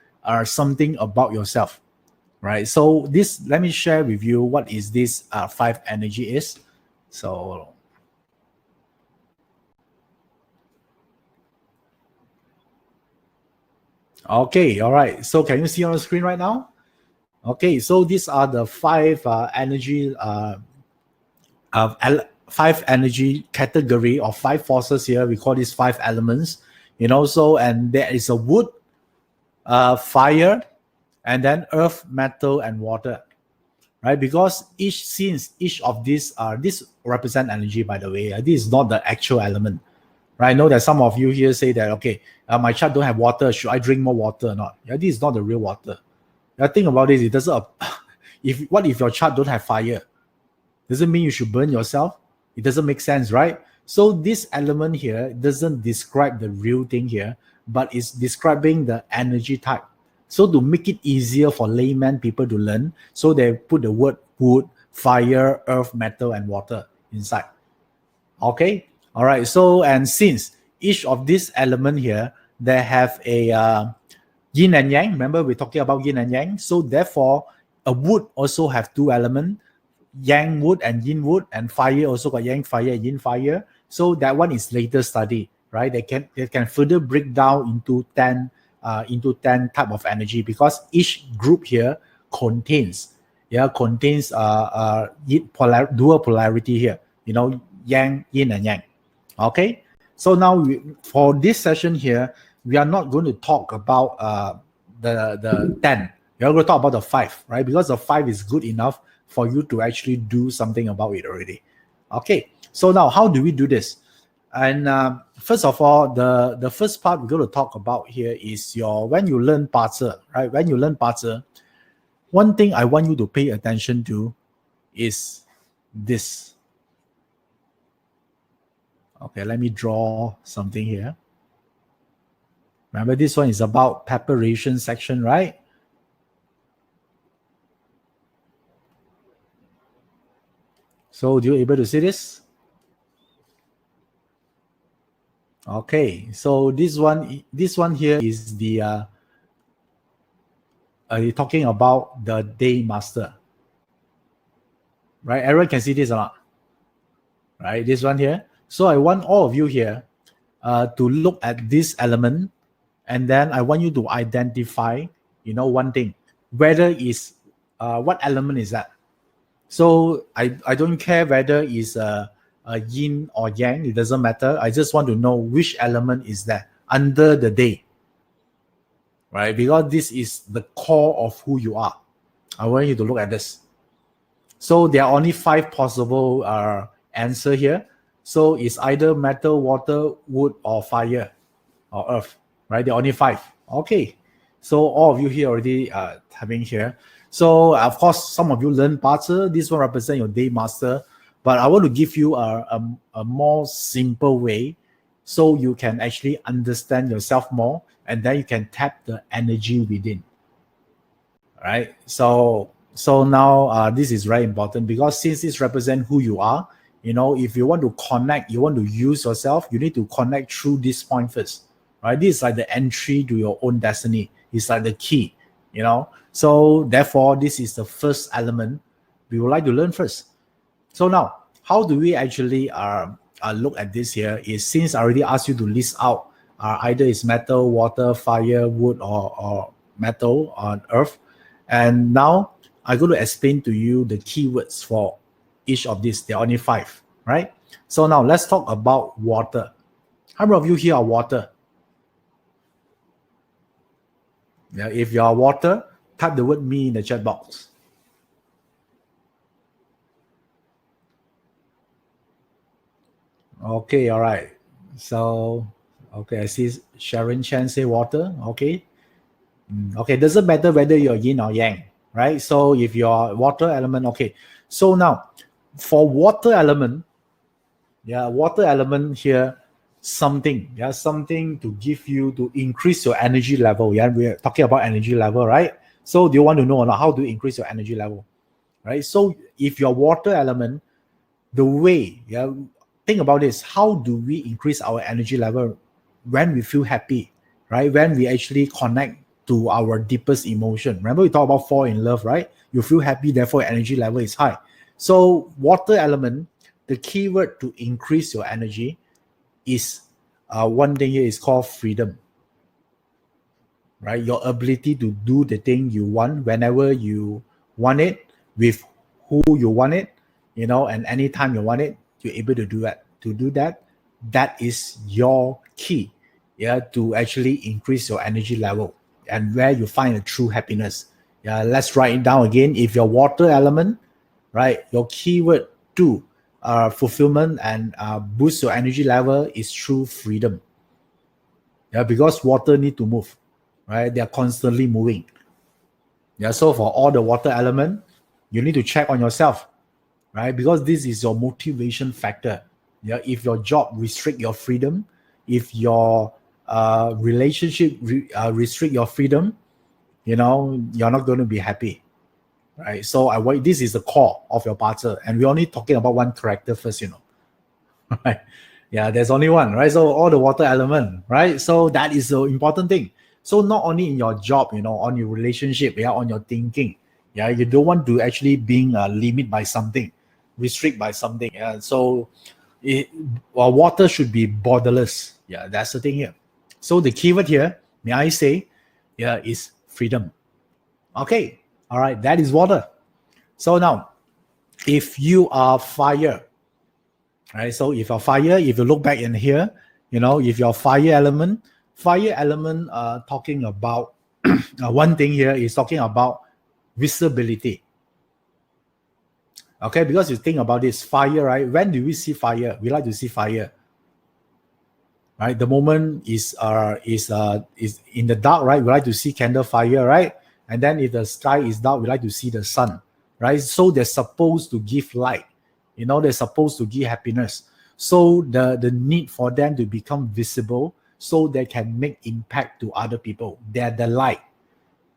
something about yourself, right? So this, let me share with you what is this 5 energy is. So okay, all right. So can you see on the screen right now? Okay, so these are the 5 energy 5 energy category or 5 forces here. We call these 5 elements, So and there is a wood, fire, and then earth, metal, and water, right? Because each of these this represent energy, by the way. This is not the actual element, right? I know that some of you here say that, okay, my chart don't have water. Should I drink more water or not? Yeah, this is not the real water. Think about this. It doesn't. What if your chart don't have fire? Does it mean you should burn yourself? It doesn't make sense, right? So this element here doesn't describe the real thing here, but it's describing the energy type. So to make it easier for layman people to learn, so they put the word wood, fire, earth, metal, and water inside. Okay, all right. So and since each of these element here, they have a yin and yang. Remember we're talking about yin and yang. So therefore, a wood also have 2 elements, yang wood and yin wood, and fire also got yang fire and yin fire. So that one is later study, right? They can further break down into 10 type of energy, because each group here contains dual polarity here, yang, yin and yang. Okay, so now for this session here, we are not going to talk about the 10. We're going to talk about the 5, right? Because the 5 is good enough for you to actually do something about it already. Okay, so now how do we do this? And first of all, the first part we're going to talk about here is when you learn Pattern, right? When you learn Pattern, one thing I want you to pay attention to is this. Okay, let me draw something here. Remember, this one is about preparation section, right? So do you able to see this? Okay, so this one here is the talking about the day master, right? Everyone can see this or not? Right, this one here. So I want all of you here to look at this element, and then I want you to identify, one thing, whether is what element is that. So I don't care whether it's a yin or yang, it doesn't matter. I just want to know which element is that under the day, right? Because this is the core of who you are. I want you to look at this. So there are only 5 possible answer here. So it's either metal, water, wood, or fire, or earth, right? There are only 5. Okay, so all of you here already having here. So of course, some of you learn Pattern. This one represent your day master, but I want to give you a more simple way, so you can actually understand yourself more, and then you can tap the energy within. All right. So now this is very important, because since this represents who you are, if you want to connect, you want to use yourself, you need to connect through this point first, right? This is like the entry to your own destiny. It's like the key, So therefore, this is the first element we would like to learn first. So now, how do we actually look at this here is, since I already asked you to list out either it's metal, water, fire, wood, or metal on earth, and now I'm going to explain to you the keywords for each of these. There are only 5, right? So now let's talk about water. How many of you here are water? Yeah, if you are water, type the word me in the chat box. Okay, all right. So, okay, I see Sharon Chen say water. Okay. Okay, doesn't matter whether you're yin or yang, right? So if you're water element, okay. So now, for water element, water element here, something to give you, to increase your energy level. Yeah, we're talking about energy level, right? So do you want to know how to increase your energy level, right? So if you're water element, the way, think about this: how do we increase our energy level? When we feel happy, right? When we actually connect to our deepest emotion. Remember, we talked about fall in love, right? You feel happy, therefore energy level is high. So water element, the keyword to increase your energy is one thing here is called freedom, right? Your ability to do the thing you want whenever you want it, with who you want it, and anytime you want it, you're able to do that. To do that, that is your key, to actually increase your energy level and where you find a true happiness. Let's write it down again. If you're water element, right, your keyword to fulfillment and boost your energy level is true freedom. Because water need to move, right? They're constantly moving. So for all the water element, you need to check on yourself, right? Because this is your motivation factor. If your job restrict your freedom, if your relationship restrict your freedom, you're not going to be happy, right? So this is the core of your parter, and we're only talking about one character first, right? There's only one, right? So all the water element, right? So that is the important thing. So not only in your job, on your relationship, on your thinking, you don't want to actually being limited by something, restrict by something. So water should be borderless. That's the thing here. So the keyword here, may I say, is freedom. Okay, all right, that is water. So now, if you are fire, right? So if you're fire, if you look back in here, if you're fire element talking about one thing here is talking about visibility. Okay, because you think about this fire, right? When do we see fire? We like to see fire, right? The moment is in the dark, right? We like to see candle fire, right? And then if the sky is dark, we like to see the sun, right? So they're supposed to give light, they're supposed to give happiness. So the need for them to become visible so they can make impact to other people. They're the light,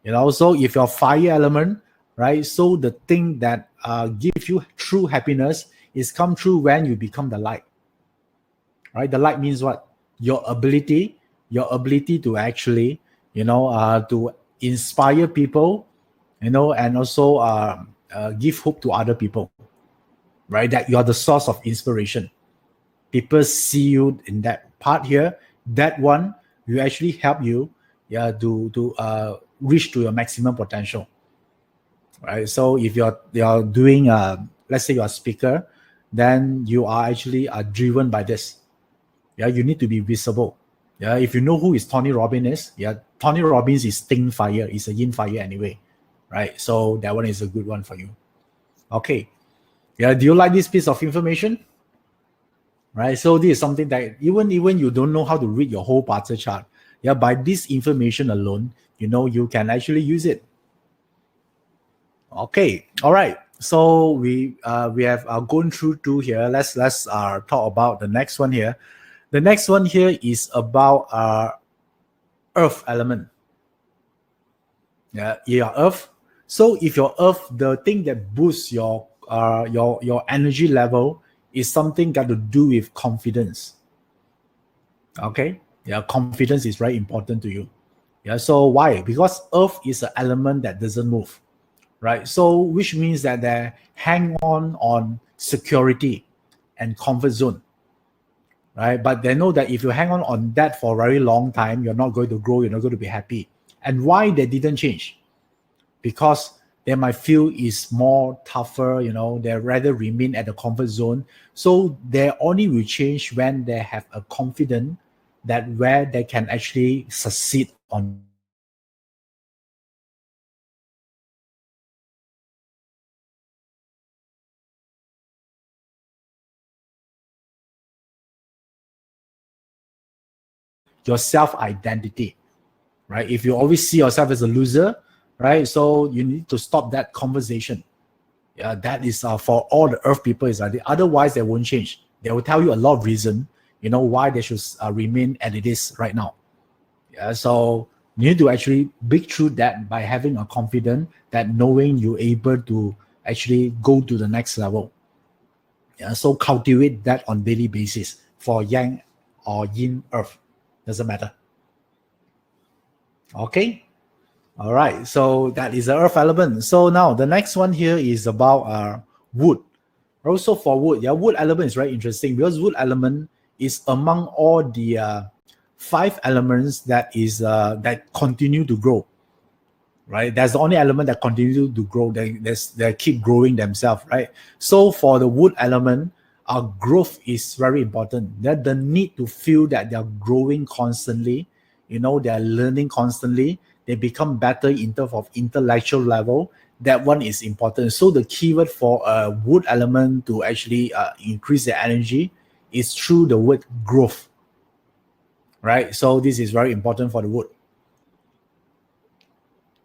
so if you're fire element, right? So the thing that gives you true happiness is come true when you become the light, right? The light means what? Your ability to actually, to inspire people, and also give hope to other people, right? That you're the source of inspiration. People see you in that part here. That one will actually help you, to reach to your maximum potential, right? So if you're doing, let's say you're a speaker, then you are actually driven by this. You need to be visible. If you know who is Tony Robbins is, Tony Robbins is Sting Fire. It's a yin fire anyway, right? So that one is a good one for you. Okay. Do you like this piece of information? Right. So this is something that even you don't know how to read your whole parter chart. By this information alone, you can actually use it. Okay. All right. So we have gone through 2 here. Let's talk about the next one here. The next one here is about earth element. Earth. So if your earth, the thing that boosts your energy level is something got to do with confidence. Okay. Confidence is very important to you. So why? Because earth is an element that doesn't move, right? So which means that they hang on security and comfort zone. right? But they know that if you hang on that for a very long time, you're not going to grow, you're not going to be happy. And why they didn't change? Because they might feel is more tougher, they rather remain at the comfort zone. So they only will change when they have a confidence that where they can actually succeed on that particular area. Your self-identity, right? If you always see yourself as a loser, right? So you need to stop that conversation. Yeah, that is for all the earth people is like that. Otherwise, they won't change. They will tell you a lot of reason, why they should remain as it is right now. Yeah, so you need to actually break through that by having a confidence that knowing you're able to actually go to the next level. Yeah, so cultivate that on daily basis for yang or yin earth. Doesn't matter. Okay. All right. So that is the earth element. So now the next one here is about wood. Also for wood, wood element is very interesting because wood element is among all the 5 elements that that continue to grow. Right, that's the only element that continue to grow. They keep growing themselves. Right. So for the wood element, our growth is very important. That the need to feel that they're growing constantly. They're learning constantly. They become better in terms of intellectual level. That one is important. So the keyword for a wood element to actually increase the energy is through the word growth. Right. So this is very important for the wood.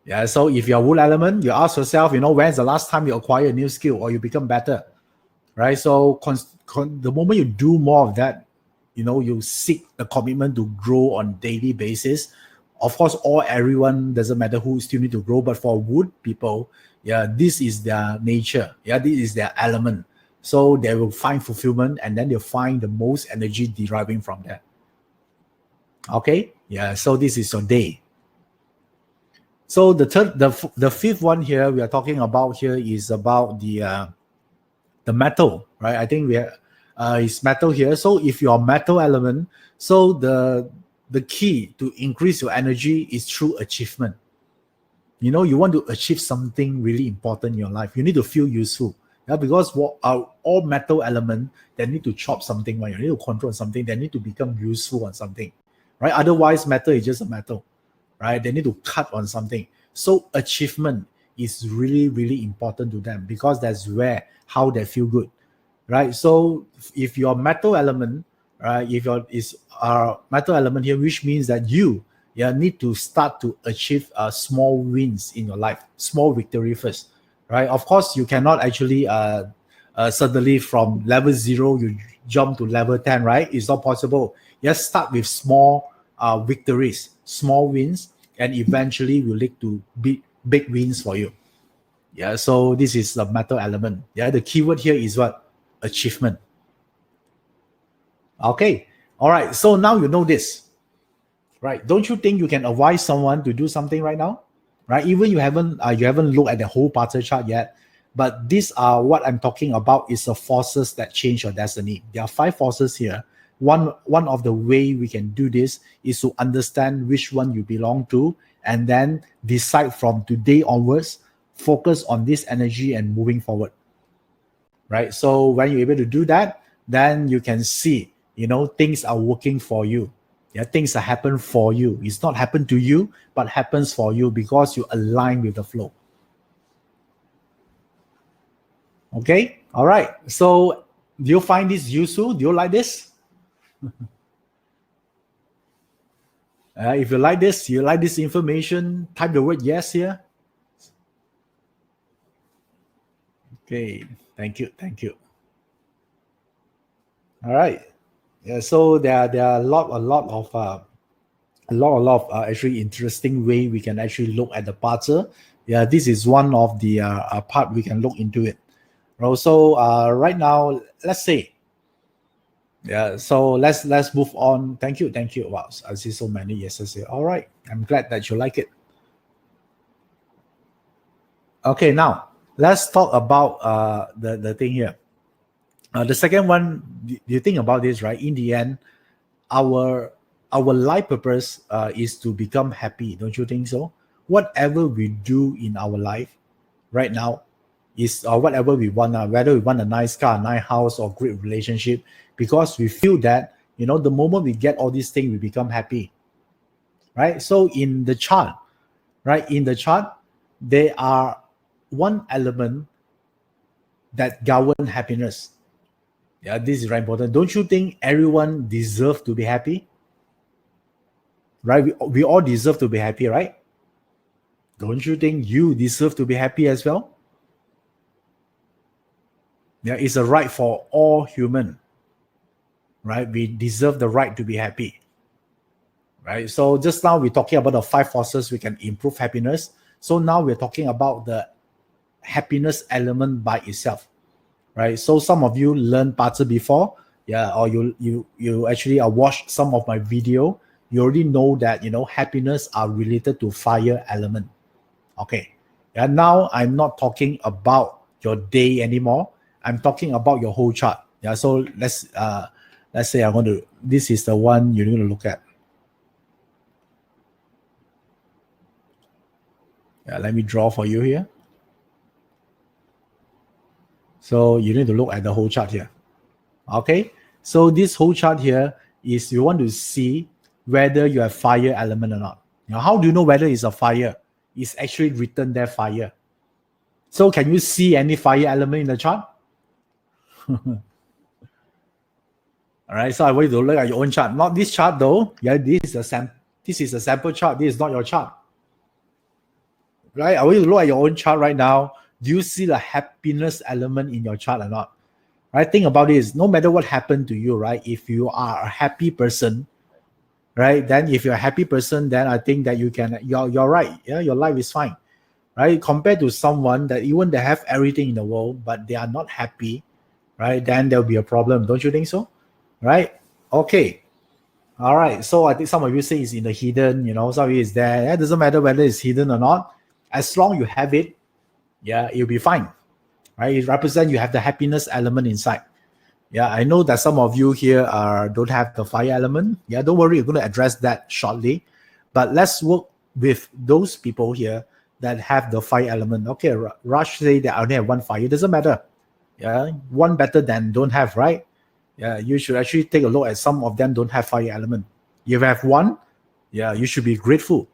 Yeah, so if you're a wood element, you ask yourself, when's the last time you acquire a new skill or you become better, right? So the moment you do more of that, you seek the commitment to grow on daily basis. Of course, everyone doesn't matter who still need to grow, but for wood people, this is their nature. Yeah, this is their element. So they will find fulfillment and then they'll find the most energy deriving from that. Okay, yeah, so this is your day. So the fifth one here we are talking about here is about the metal, right? I think it's metal here. So if you're metal element, so the key to increase your energy is through achievement. You want to achieve something really important in your life. You need to feel useful. Yeah, because all metal element, they need to chop something, right? You need to control something. They need to become useful on something, right? Otherwise, metal is just a metal. Right? They need to cut on something. So achievement is really, really important to them because that's how they feel good, right? So if your metal element, right, if your is metal element here, which means that you need to start to achieve small wins in your life, small victory first, right? Of course, you cannot actually suddenly from level 0 you jump to level 10, right? It's not possible. Just start with small victories, small wins, and eventually will lead to big wins for you. Yeah, so this is the metal element. Yeah, the keyword here is what? Achievement. Okay, all right. So now you know this, right? Don't you think you can advise someone to do something right now, right? Even you haven't looked at the whole parter chart yet, but these are what I'm talking about is the forces that change your destiny. There are 5 forces here. One of the way we can do this is to understand which one you belong to and then decide from today onwards, focus on this energy and moving forward, right? So when you're able to do that, then you can see, things are working for you. Yeah, things are happen for you. It's not happen to you, but happens for you because you align with the flow. Okay, all right. So do you find this useful? Do you like this? If you like this information, type the word yes here. Okay, thank you. All right. Yeah, so there are a lot of actually interesting way we can actually look at the parter. Yeah, this is one of the part we can look into it. Also, right now, let's say. Yeah, so let's move on. Thank you. Wow, I see so many yeses here. All right, I'm glad that you like it. Okay, now let's talk about the thing here. The second one, you think about this, right? In the end, our life purpose is to become happy. Don't you think so? Whatever we do in our life right now is whatever we want, whether we want a nice car, a nice house, or great relationship, because we feel that, the moment we get all these things, we become happy, right? So in the chart, there are one element that govern happiness. Yeah, this is very important. Don't you think everyone deserves to be happy? Right? We all deserve to be happy, right? Don't you think you deserve to be happy as well? Yeah, it's a right for all human, right? We deserve the right to be happy, right? So just now we're talking about the 5 forces we can improve happiness. So now we're talking about the happiness element by itself, right? So some of you learned parts before, yeah, or you actually watched some of my video. You already know that happiness are related to fire element. Okay, and now I'm not talking about your day anymore. I'm talking about your whole chart. Yeah, so let's say this is the one you're going to look at. Yeah, let me draw for you here. So you need to look at the whole chart here. Okay, so this whole chart here is you want to see whether you have fire element or not. How do you know whether it's a fire? It's actually written there, fire. So can you see any fire element in the chart? All right, so I want you to look at your own chart. Not this chart though. Yeah, this is a sample chart. This is not your chart. Right? I want you to look at your own chart right now. Do you see the happiness element in your chart or not? Right? Think about this. No matter what happened to you, right? If you are a happy person, right? Then if you're a happy person, then I think that you're right. Yeah, your life is fine. Right? Compared to someone that even they have everything in the world, but they are not happy, right? Then there'll be a problem. Don't you think so? Right? Okay. All right. So I think some of you say it's in the hidden, some of you is there. It doesn't matter whether it's hidden or not. As long you have it, yeah, you'll be fine. Right? It represents you have the happiness element inside. Yeah, I know that some of you here don't have the fire element. Yeah, don't worry, we're going to address that shortly. But let's work with those people here that have the fire element. Okay, Raj say that I only have one fire. It doesn't matter. Yeah, one better than don't have, right? Yeah, you should actually take a look at some of them don't have fire element. If you have one, yeah, you should be grateful,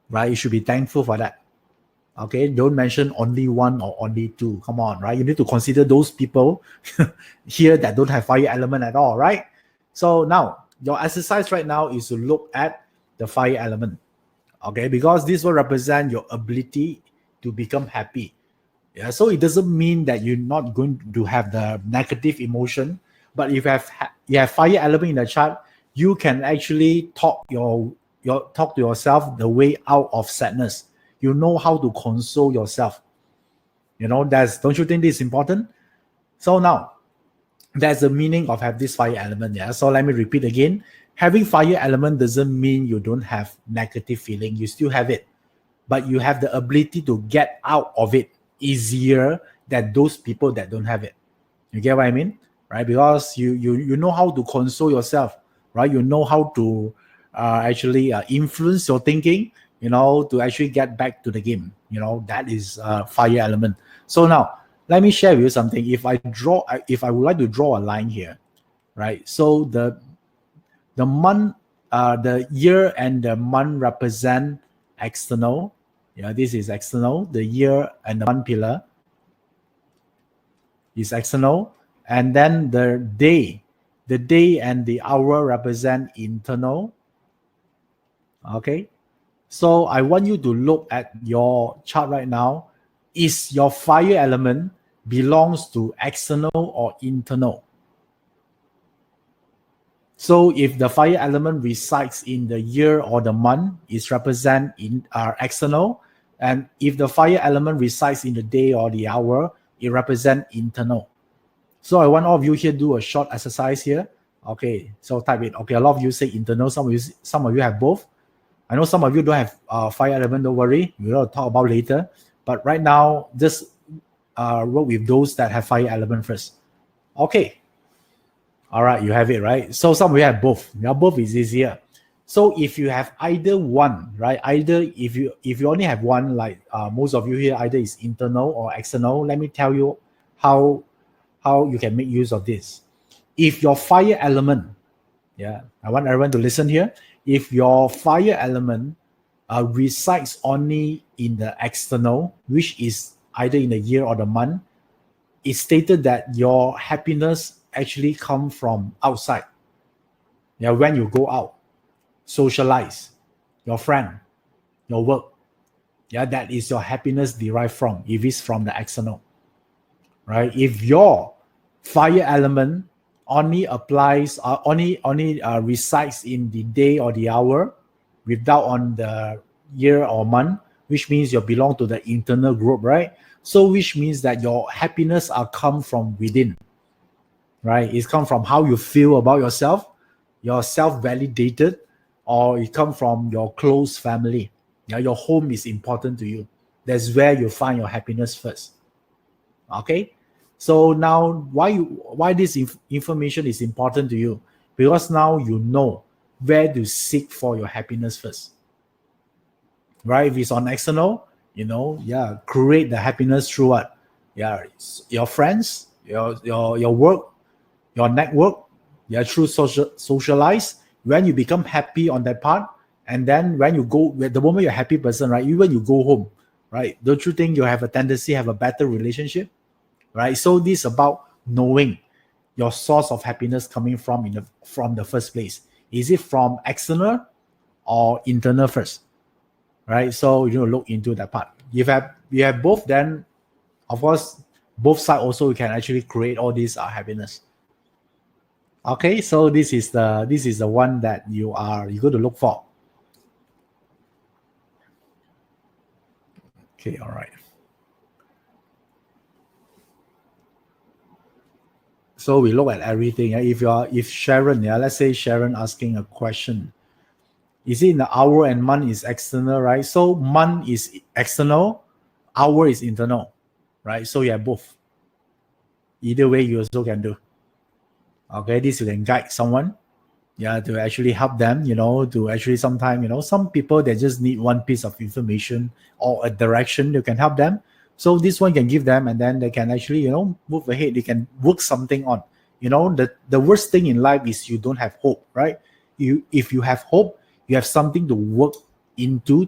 right? You should be thankful for that. Okay, don't mention only one or only two. Come on, right? You need to consider those people here that don't have fire element at all, right? So now your exercise right now is to look at the fire element. Okay, because this will represent your ability to become happy. Yeah, so it doesn't mean that you're not going to have the negative emotion, but if you have fire element in the chart, you can actually talk to yourself the way out of sadness. You know how to console yourself. Don't you think this is important? So now, that's the meaning of have this fire element. Yeah. So let me repeat again. Having fire element doesn't mean you don't have negative feeling. You still have it, but you have the ability to get out of it easier than those people that don't have it. You get what I mean? Right? Because you know how to console yourself, right? You know how to actually influence your thinking, to actually get back to the game. That is fire element. So now let me share with you something. If I would like to draw a line here, right? So the month, the year and the month represent external. Yeah, this is external. The year and the month pillar is external. And then the day and the hour represent internal. Okay. So I want you to look at your chart right now. Is your fire element belongs to external or internal? So if the fire element resides in the year or the month, it represent in external. And if the fire element resides in the day or the hour, it represent internal. So I want all of you here do a short exercise here. Okay, so type it. Okay, a lot of you say internal. Some of you have both. I know some of you don't have fire element. Don't worry, we'll talk about later. But right now, just work with those that have fire element first. Okay. All right, you have it, right? So some of you have both. Now both is easier. So if you have either one, right? Either if you only have one, like most of you here, either is internal or external. Let me tell you how you can make use of this. If your fire element, yeah, I want everyone to listen here. If your fire element resides only in the external, which is either in the year or the month, it's stated that your happiness actually come from outside. Yeah, when you go out, socialize, your friend, your work. Yeah, that is your happiness derived from, if it's from the external. Right? If your fire element only applies, only resides in the day or the hour, without on the year or month, which means you belong to the internal group, right? So which means that your happiness are come from within, right? It's come from how you feel about yourself, you're self-validated, or it come from your close family. Yeah, your home is important to you. That's where you find your happiness first. Okay, so now why this information is important to you? Because now you know where to seek for your happiness first, right? If it's on external, create the happiness through what? Yeah, your friends, your work, your network. Yeah, through socialize. When you become happy on that part, and then when you go, the moment you're a happy person, right? Even you go home, right? Don't you think you have a tendency to have a better relationship? Right? So this is about knowing your source of happiness coming from from the first place. Is it from external or internal first? Right? So you look into that part. If you have both, then of course both sides also you can actually create all this happiness. Okay, so this is the one that you go to look for. Okay, all right. So we look at everything. If Sharon, let's say Sharon asking a question, is it in the hour and month is external, right? So month is external, hour is internal, right? So you have both. Either way, you also can do. Okay, this you can guide someone, to actually help them, to actually sometimes, some people they just need one piece of information or a direction. You can help them. So this one can give them, and then they can actually, move ahead. They can work something on. The worst thing in life is you don't have hope, right? If you have hope, you have something to work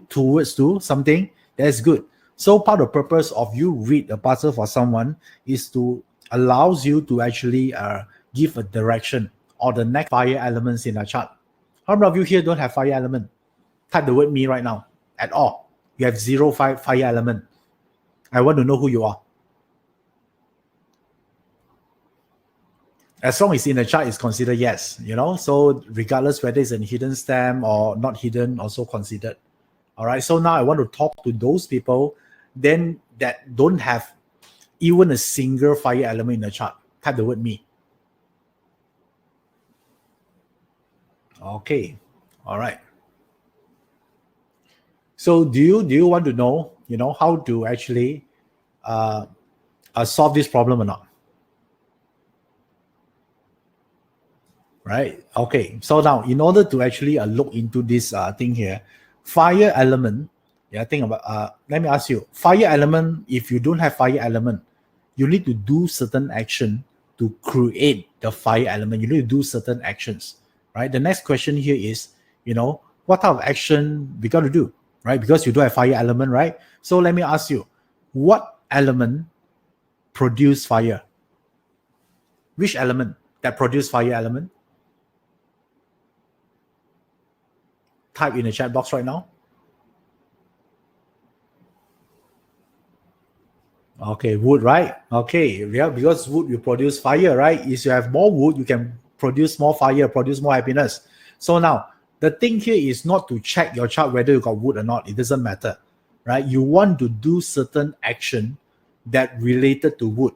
towards something that's good. So part of the purpose of you read a puzzle for someone is to allows you to actually give a direction or the next fire elements in a chart. How many of you here don't have fire element? Type the word me right now. At all. You have zero fire element. I want to know who you are. As long as in the chart is considered yes, so regardless whether it's a hidden stamp or not hidden, also considered. All right, so now I want to talk to those people then that don't have even a single fire element in the chart. Type the word me. Okay, all right. So do you want to know, how to actually solve this problem or not? Right. Okay. So now, in order to actually look into this thing here, fire element. Yeah. Think about. Let me ask you. Fire element. If you don't have fire element, you need to do certain action to create the fire element. You need to do certain actions. Right. The next question here is, what type of action we got to do? Right. Because you don't have fire element. Right. So let me ask you, what element produce fire? Which element that produce fire element? Type in the chat box right now. Okay, wood, right? Okay, yeah, because wood will produce fire, right? If you have more wood, you can produce more fire, produce more happiness. So now, the thing here is not to check your chart whether you got wood or not. It doesn't matter, right? You want to do certain action that related to wood.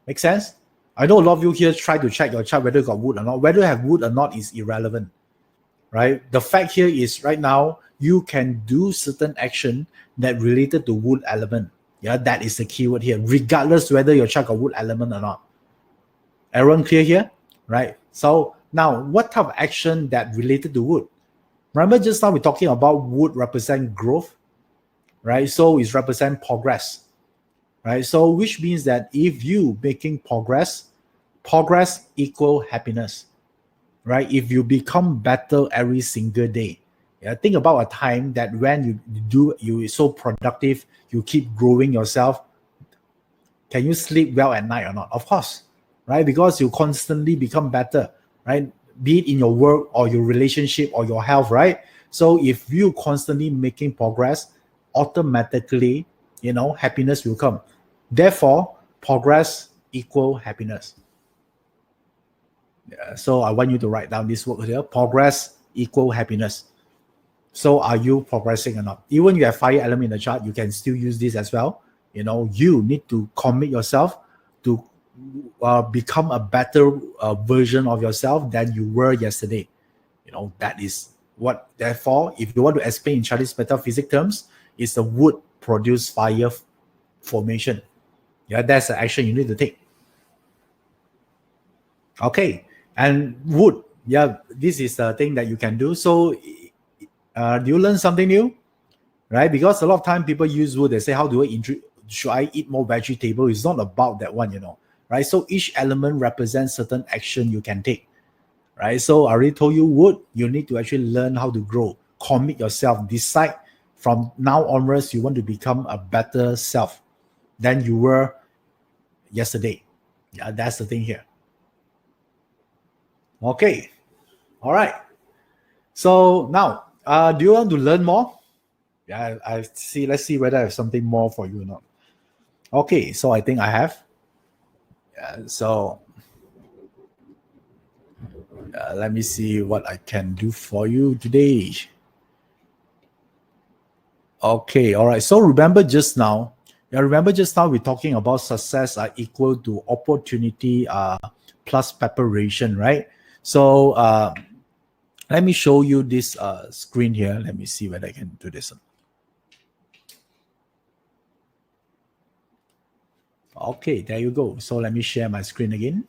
Make sense? I know a lot of you here try to check your chart whether you got wood or not. Whether you have wood or not is irrelevant, right? The fact here is right now, you can do certain action that related to wood element. Yeah, that is the keyword here, regardless whether your chart got wood element or not. Everyone clear here? Right? So now, what type of action that related to wood? Remember just now we're talking about wood represent growth, right? So it represent progress, right? So which means that if you making progress equal happiness, right? If you become better every single day, yeah, think about a time that when you so productive, you keep growing yourself. Can you sleep well at night or not? Of course, right? Because you constantly become better, right? Be it in your work or your relationship or your health, right? So if you constantly making progress, automatically, happiness will come. Therefore, progress equal happiness. Yeah, so I want you to write down this word here. Progress equal happiness. So are you progressing or not? Even you have fire element in the chart, you can still use this as well. You need to commit yourself to become a better version of yourself than you were yesterday. That is what. Therefore, if you want to explain in Chinese metaphysics terms, it's the wood produce fire formation. Yeah, that's the action you need to take. Okay, and wood. Yeah, this is the thing that you can do. So, do you learn something new? Right? Because a lot of time people use wood. They say, "How do I should I eat more vegetable?" It's not about that one, right? So each element represents certain action you can take, right? So I already told you wood, you need to actually learn how to grow, commit yourself, decide from now onwards you want to become a better self than you were yesterday. Yeah, that's the thing here. Okay, all right. So now, do you want to learn more? Yeah, I see. Let's see whether I have something more for you or not. Okay, so I think I have. So let me see what I can do for you today. Okay, all right. So remember just now we're talking about success are equal to opportunity plus preparation, right? So let me show you this screen here. Let me see whether I can do this. Okay, there you go. So let me share my screen again.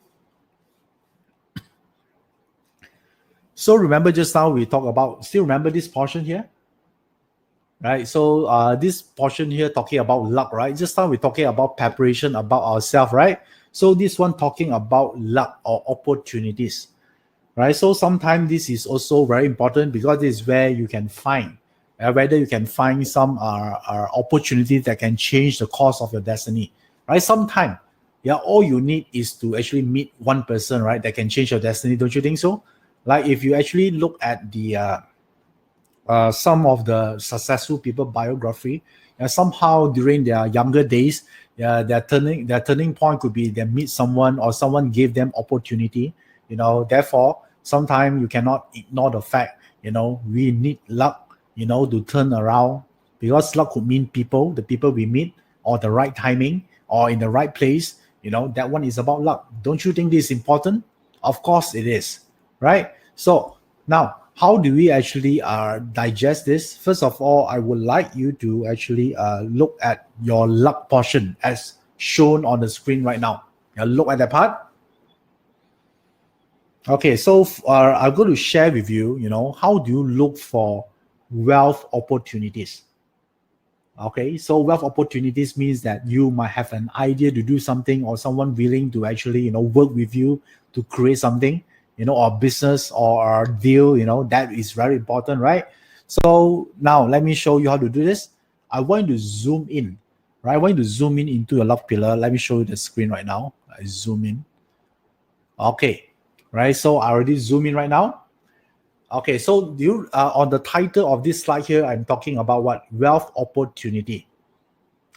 So remember just now we talked about, still remember this portion here? Right, so this portion here talking about luck, right? Just now we're talking about preparation, about ourselves, right? So this one talking about luck or opportunities, right? So sometimes this is also very important because this is where you can find whether you can find some opportunities that can change the course of your destiny, right? Sometimes, yeah, all you need is to actually meet one person, right, that can change your destiny. Don't you think so? Like if you actually look at the some of the successful people biography, somehow during their younger days, their turning point could be they meet someone or someone gave them opportunity. Therefore, sometimes you cannot ignore the fact. We need luck. To turn around, because luck could mean the people we meet, or the right timing, or in the right place. That one is about luck. Don't you think this is important? Of course it is, right? So now, how do we actually digest this? First of all, I would like you to actually look at your luck portion as shown on the screen right now. Look at that part. Okay, so I'm going to share with you, how do you look for wealth opportunities? Okay, so wealth opportunities means that you might have an idea to do something, or someone willing to actually, work with you to create something, or business or a deal, that is very important, right? So now let me show you how to do this. I want you to zoom in, right? I want you to zoom in into your luck pillar. Let me show you the screen right now. I zoom in. Okay, right? So I already zoom in right now. Okay, so you on the title of this slide here, I'm talking about what? Wealth opportunity,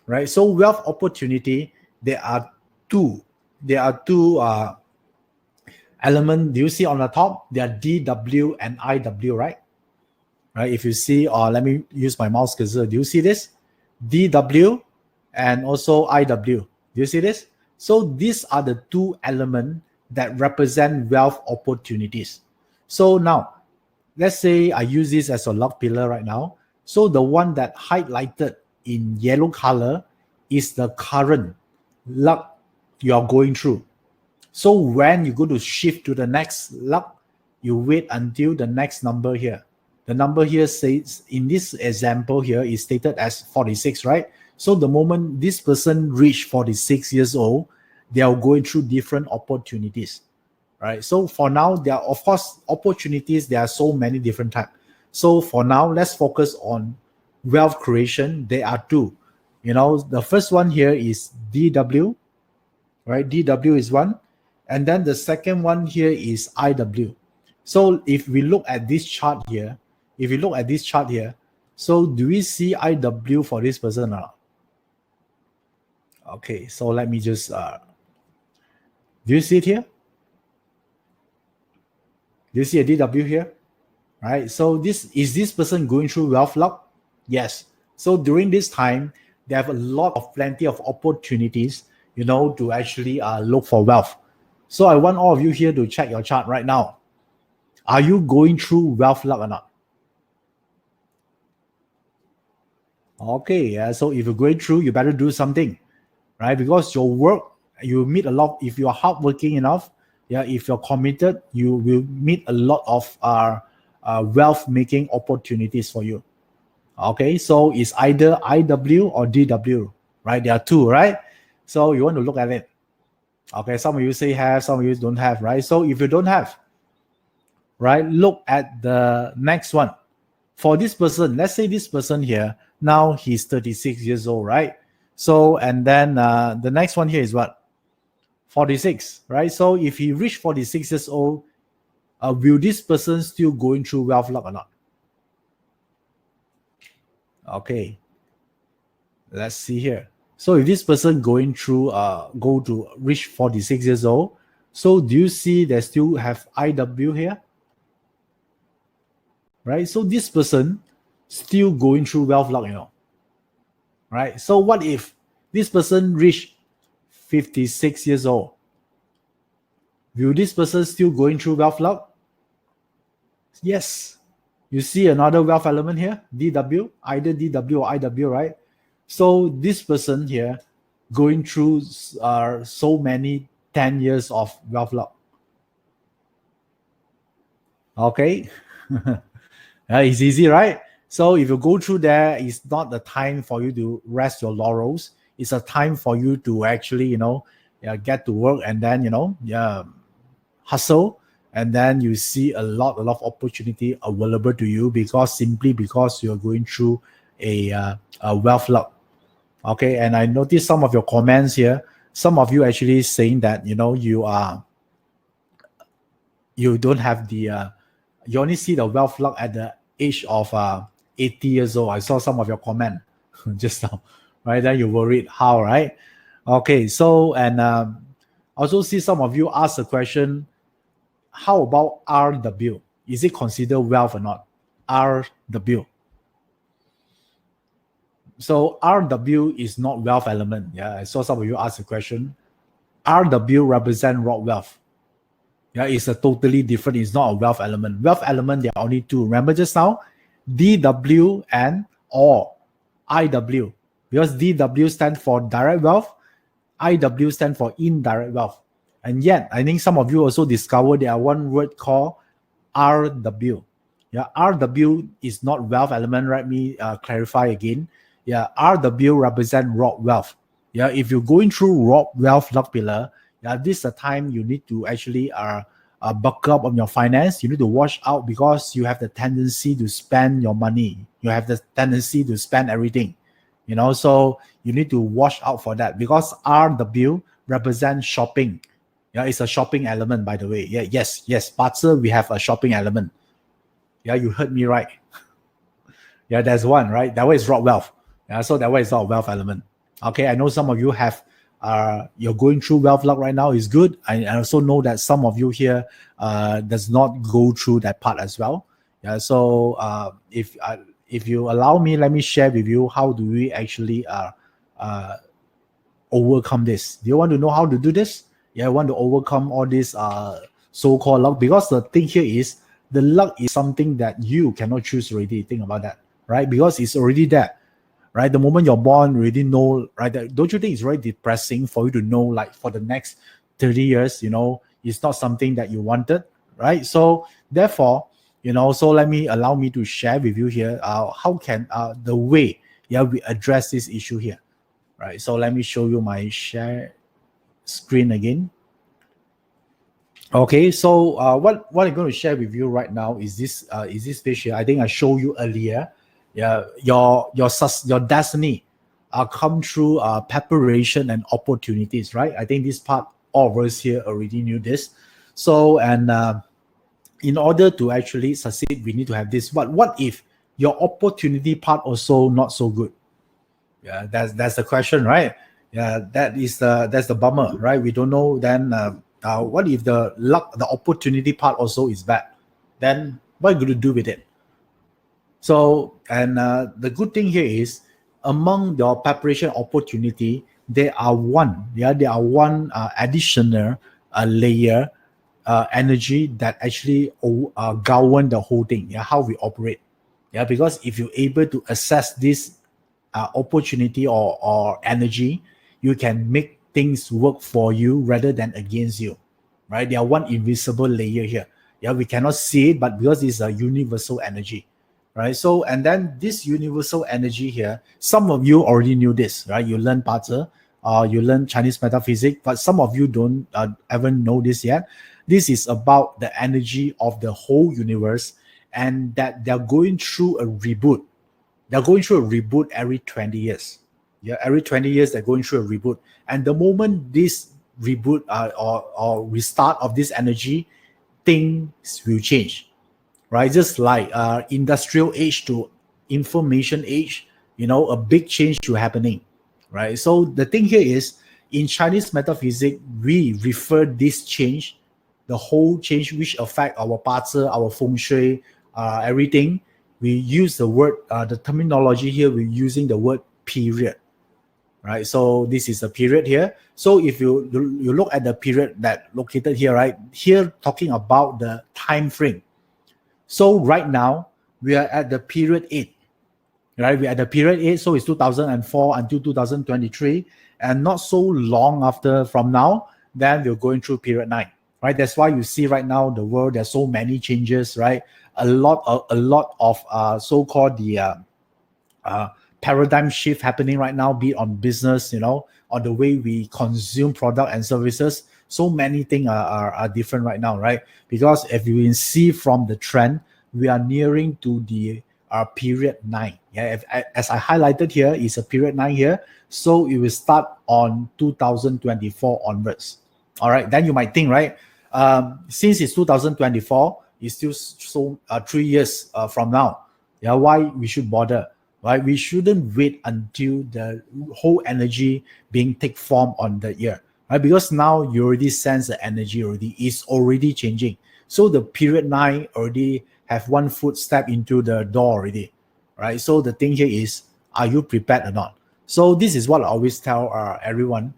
right? So wealth opportunity, there are two element. Do you see on the top? They are DW and IW, right? Right. If you see, let me use my mouse cursor. Do you see this? DW and also IW. Do you see this? So these are the two elements that represent wealth opportunities. So now, let's say I use this as a luck pillar right now. So the one that highlighted in yellow color is the current luck you are going through. So when you go to shift to the next luck, you wait until the next number here. The number here says, in this example here, is stated as 46, right? So the moment this person reached 46 years old, they are going through different opportunities, right? So for now, there are, of course, opportunities. There are so many different types. So for now, let's focus on wealth creation. There are two. The first one here is DW, right? DW is one. And then the second one here is IW. So if we look at this chart here, so do we see IW for this person or not? Okay, so let me just, do you see it here? Do you see a DW here? Right, so is this person going through wealth luck? Yes. So during this time, they have plenty of opportunities, to actually look for wealth. So I want all of you here to check your chart right now. Are you going through wealth luck or not? Okay, yeah. So if you're going through, you better do something, right? Because your work, you meet a lot. If you're hardworking enough, if you're committed, you will meet a lot of wealth making opportunities for you. Okay, so it's either IW or DW, right? There are two, right? So you want to look at it. Okay, some of you say have, some of you don't have, right? So if you don't have, right, look at the next one. For this person, let's say this person here, now he's 36 years old, right? So, and then the next one here is what? 46, right? So if he reached 46 years old, will this person still going through wealth luck or not? Okay, let's see here. So if this person going through, go to reach 46 years old, so do you see they still have IW here? Right? So this person still going through wealth luck, right? So what if this person reached 56 years old? Will this person still going through wealth luck? Yes. You see another wealth element here, DW, either DW or IW, right? So this person here going through so many 10 years of wealth luck. Okay. It's easy, right? So if you go through there, it's not the time for you to rest your laurels. It's a time for you to actually, get to work and then, hustle. And then you see a lot of opportunity available to you because you're going through a wealth luck. Okay, and I noticed some of your comments here. Some of you actually saying that you don't have the you only see the wealth luck at the age of 80 years old. I saw some of your comment just now, right? Then you worried how, right? Okay, so and also see some of you ask the question, how about RW? Is it considered wealth or not? RW. So RW is not wealth element. Yeah, I saw some of you ask the question. RW represent raw wealth. Yeah, it's a totally different. It's not a wealth element. Wealth element, there are only two. Remember just now, DW and or IW. Because DW stands for direct wealth, IW stands for indirect wealth. And yet, I think some of you also discovered there are one word called RW. Yeah, RW is not wealth element. Let me clarify again. Yeah, RW represent raw wealth. Yeah, if you're going through raw wealth luck pillar, this is the time you need to actually buckle up on your finance. You need to watch out because you have the tendency to spend your money. You have the tendency to spend everything. So you need to watch out for that because RW represents shopping. Yeah, it's a shopping element, by the way. Yeah, yes, but we have a shopping element. Yeah, you heard me right. Yeah, there's one, right? That way is raw wealth. Yeah, so that way is not a wealth element. Okay, I know some of you have you're going through wealth luck right now is good. I also know that some of you here does not go through that part as well. Yeah, so if you allow me, let me share with you how do we actually overcome this. Do you want to know how to do this? Yeah, I want to overcome all this so-called luck because the thing here is the luck is something that you cannot choose already. Think about that, right? Because it's already there. Right, the moment you're born, you already know, right? Don't you think it's very depressing for you to know, like, for the next 30 years, it's not something that you wanted, right? So therefore, so allow me to share with you here how can the way we address this issue here, right? So let me show you my share screen again. Okay, so what I'm going to share with you right now is this page here. I think I showed you earlier. Yeah, your destiny come through preparation and opportunities, right? I think this part all of us here already knew this. So and in order to actually succeed, we need to have this. But what if your opportunity part also not so good? Yeah, that's the question, right? Yeah, that's the bummer, right? We don't know. Then what if the luck, the opportunity part also is bad? Then what are you going to do with it? So, and the good thing here is among your preparation opportunity, there are one additional layer energy that actually govern the whole thing. Yeah, how we operate. Yeah, because if you're able to assess this opportunity or energy, you can make things work for you rather than against you, right? There are one invisible layer here. Yeah, we cannot see it, but because it's a universal energy, right? So, and then this universal energy here, some of you already knew this, right? You learn Pazi, you learn Chinese metaphysics, but some of you don't ever know this yet. This is about the energy of the whole universe, and that they're going through a reboot. They're going through a reboot every 20 years. Yeah, every 20 years they're going through a reboot. And the moment this reboot or restart of this energy, things will change, right? Just like industrial age to information age, a big change to happening, right? So the thing here is, in Chinese metaphysics, we refer this change, the whole change which affect our Pazi, our feng shui, everything. We use the word, the terminology here, we're using the word period, right? So this is a period here. So if you look at the period that located here, right? Here talking about the time frame. So right now, we are at the period 8, right? We're at the period 8, so it's 2004 until 2023. And not so long after from now, then we're going through period 9, right? That's why you see right now the world, there's so many changes, right? A lot of so-called the paradigm shift happening right now, be it on business, on the way we consume product and services. So many things are different right now, right? Because if you can see from the trend, we are nearing to the period 9. Yeah, as I highlighted here, is a period 9 here. So it will start on 2024 onwards. All right, then you might think, right? Since it's 2024, it's still 3 years from now. Yeah, why we should bother? Right? We shouldn't wait until the whole energy being take form on the year, right? Because now you already sense the energy already is already changing. So the period 9 already have one foot step into the door already, right? So the thing here is, are you prepared or not? So this is what I always tell everyone,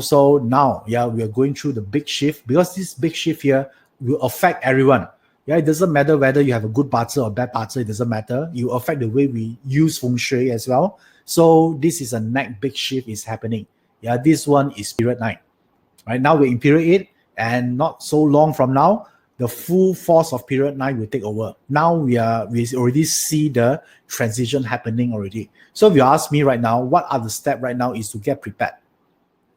So now, we are going through the big shift, because this big shift here will affect everyone. Yeah, it doesn't matter whether you have a good Pazi or bad Pazi, it doesn't matter. You affect the way we use feng shui as well. So this is a next big shift is happening. Yeah, this one is period 9. Right now we're in period 8, and not so long from now, the full force of period 9 will take over. Now we already see the transition happening already. So if you ask me right now, what are the steps right now is to get prepared.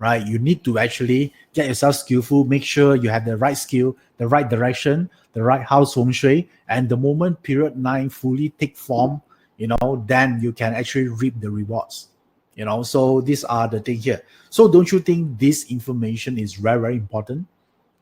Right, you need to actually get yourself skillful, make sure you have the right skill, the right direction, the right house feng shui, and the moment period 9 fully take form, then you can actually reap the rewards. So these are the things here. So don't you think this information is very, very important?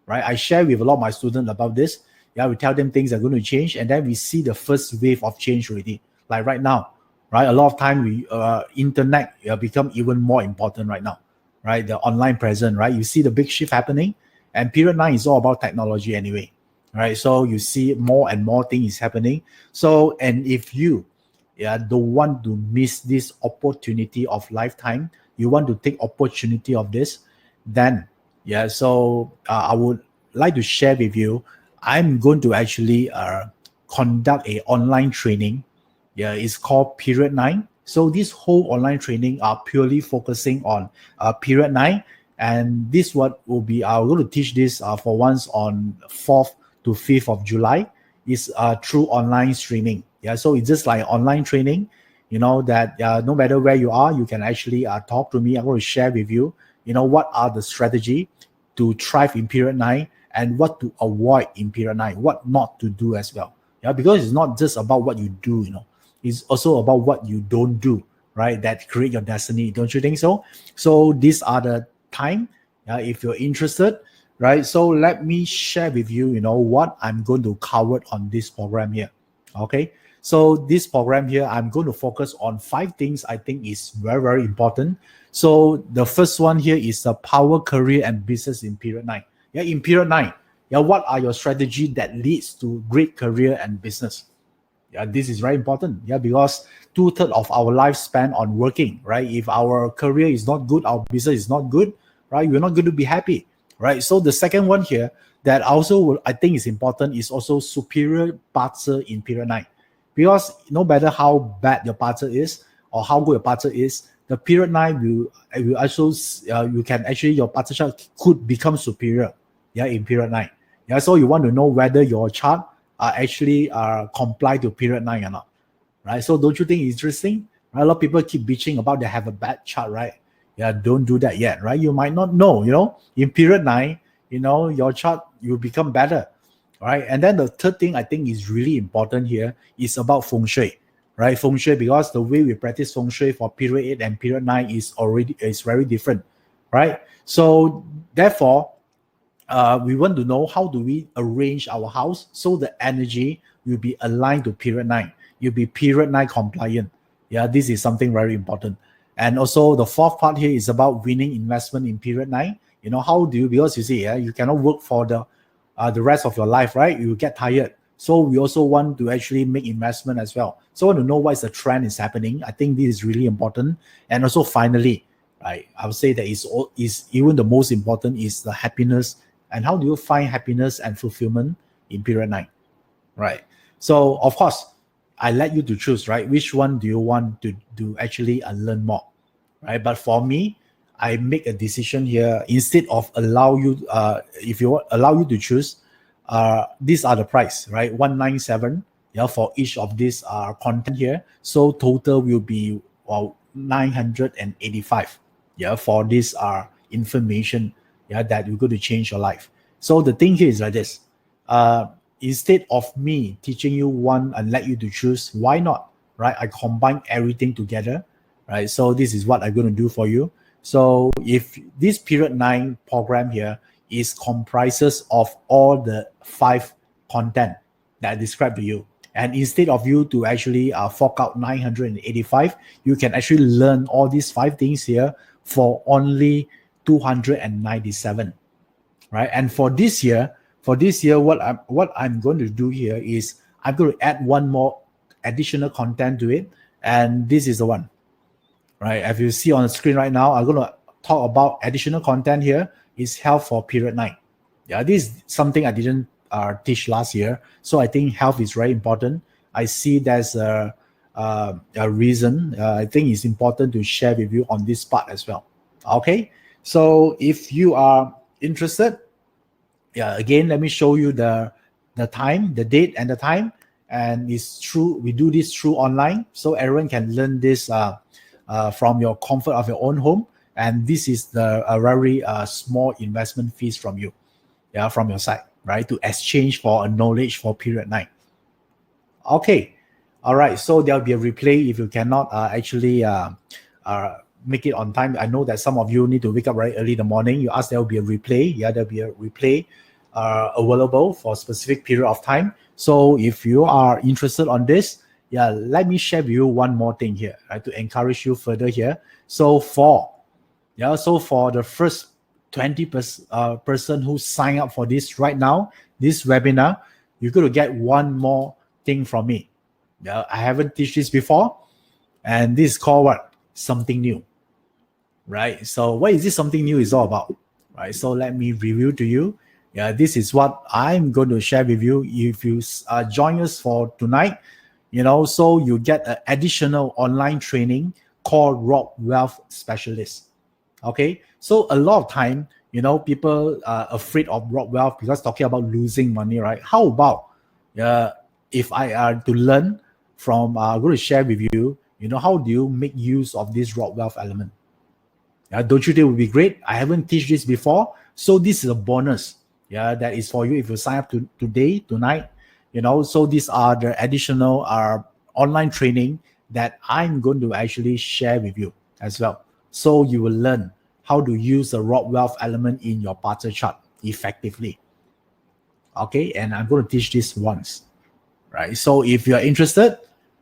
Right, I share with a lot of my students about this. Yeah, we tell them things are going to change, and then we see the first wave of change already. Like right now, right, a lot of time we internet become even more important right now. Right, the online presence, right? You see the big shift happening, and period 9 is all about technology anyway, right? So you see more and more things happening. So, and if you don't want to miss this opportunity of lifetime, you want to take opportunity of this, then so I would like to share with you, I'm going to actually conduct a online training. It's called period 9. So this whole online training are purely focusing on period 9, And this what will be, I'm going to teach this for once on 4th to 5th of July, is through online streaming. Yeah, so it's just like online training, that no matter where you are, you can actually talk to me. I'm going to share with you, what are the strategy to thrive in period 9 and what to avoid in period 9, what not to do as well. Yeah, because it's not just about what you do, it's also about what you don't do, right? That create your destiny. Don't you think so? So these are the time, if you're interested, right? So let me share with you, what I'm going to cover on this program here. Okay. So this program here, I'm going to focus on 5 things I think is very, very important. So the first one here is the power, career, and business in period 9. Yeah, in period 9, what are your strategy that leads to great career and business? Yeah, this is very important. Yeah, because 2/3 of our lifespan on working, right? If our career is not good, our business is not good, right? We're not going to be happy, right? So the second one here that also I think is important is also superior parts in period 9. Because no matter how bad your parts is or how good your parts is, the period 9 will also you can actually, your parts chart could become superior. Yeah, in period 9. Yeah, so you want to know whether your chart are actually comply to period 9 or not, right? So don't you think it's interesting? Right? A lot of people keep bitching about they have a bad chart, right? Yeah, don't do that yet, right? You might not know, in period 9, your chart will become better, right? And then the third thing I think is really important here is about feng shui, right? Feng shui, because the way we practice feng shui for period 8 and period 9 is very different, right? So therefore, we want to know how do we arrange our house so the energy will be aligned to period 9. You'll be period 9 compliant. Yeah, this is something very important. And also the fourth part here is about winning investment in period 9. How do you, because you see, you cannot work for the rest of your life, right? You get tired. So we also want to actually make investment as well. So I want to know what is the trend is happening. I think this is really important. And also finally, right, I would say that is even the most important is the happiness. And how do you find happiness and fulfillment in period 9, right? So of course, I let you to choose, right? Which one do you want to actually learn more, right? But for me, I make a decision here. Instead of allow you, if you allow you to choose, these are the price, right? 197, yeah, for each of these content here. So total will be 985, yeah, for this information, yeah, that you're going to change your life. So the thing here is like this. Instead of me teaching you one and let you to choose, why not, right? I combine everything together, right? So this is what I'm going to do for you. So if this period 9 program here is comprises of all the 5 content that I described to you, and instead of you to actually fork out 985, you can actually learn all these 5 things here for only 297, right? And for this year, what I'm going to do here is I'm going to add one more additional content to it, and this is the one, right? As you see on the screen right now, I'm going to talk about additional content here is health for period 9. Yeah, this is something I didn't teach last year, so I think health is very important. I see there's a reason. I think it's important to share with you on this part as well. Okay, so if you are interested, yeah, again, let me show you the time, the date and the time. And it's true, we do this through online, so everyone can learn this from your comfort of your own home. And this is the very small investment fees from you, yeah, from your side, right, to exchange for a knowledge for period 9. Okay, all right, so there'll be a replay if you cannot actually make it on time. I know that some of you need to wake up very early in the morning. You ask, there will be a replay. Yeah, there'll be a replay available for a specific period of time. So if you are interested on this, yeah, let me share with you one more thing here, right, to encourage you further here. So for the first 20 person who sign up for this right now, this webinar, you're going to get one more thing from me. Yeah, I haven't teach this before, and this is called what? Something new, right? So what is this something new is all about, right? So let me review to you. Yeah, this is what I'm going to share with you. If you join us for tonight, so you get an additional online training called Rock Wealth Specialist. Okay, so a lot of time, people are afraid of rob wealth because talking about losing money, right? How about if I are to learn from, I'm going to share with you, how do you make use of this rob wealth element? Don't you think it would be great? I haven't teach this before, so this is a bonus. Yeah, that is for you if you sign up today, tonight. So these are the additional online training that I'm going to actually share with you as well. So you will learn how to use the rob wealth element in your parter chart effectively. Okay, and I'm going to teach this once, right? So if you're interested,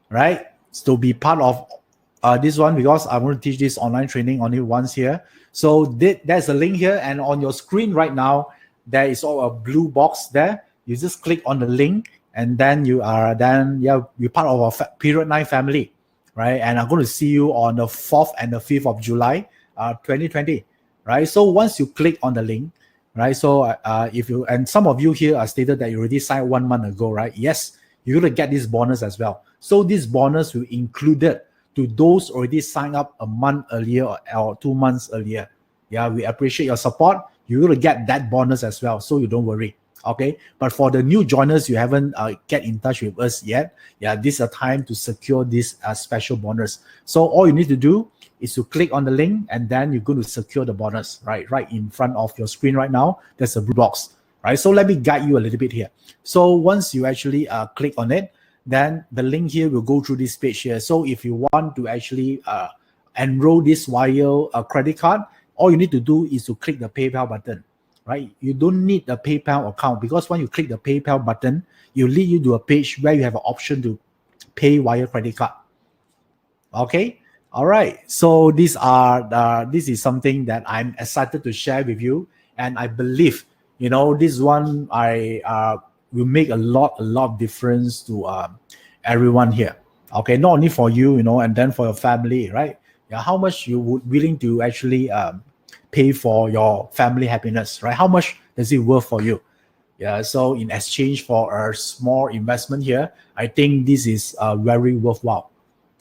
right, to be part of this one, because I'm going to teach this online training only once here. So there's a link here, and on your screen right now, there is all a blue box there. You just click on the link, and then you're part of our period 9 family, right? And I'm going to see you on the 4th and the 5th of July, 2020, right? So once you click on the link, right? So if you, and some of you here are stated that you already signed 1 month ago, right? Yes, you're going to get this bonus as well. So this bonus will include it to those already signed up a month earlier or 2 months earlier. Yeah, we appreciate your support. You're going to get that bonus as well, so you don't worry. Okay, but for the new joiners, you haven't get in touch with us yet. Yeah, this is a time to secure this special bonus. So all you need to do is to click on the link, and then you're going to secure the bonus right in front of your screen right now. There's a blue box, right? So let me guide you a little bit here. So once you actually click on it, then the link here will go through this page here. So if you want to actually enroll this via a credit card, all you need to do is to click the PayPal button, right? You don't need a PayPal account, because when you click the PayPal button, it will lead you to a page where you have an option to pay via credit card. Okay, all right. So this is something that I'm excited to share with you, and I believe this one will make a lot of difference to everyone here. Okay, not only for you, and then for your family, right? Yeah, how much you would willing to actually pay for your family happiness, right? How much does it worth for you? Yeah, so in exchange for a small investment here, I think this is very worthwhile.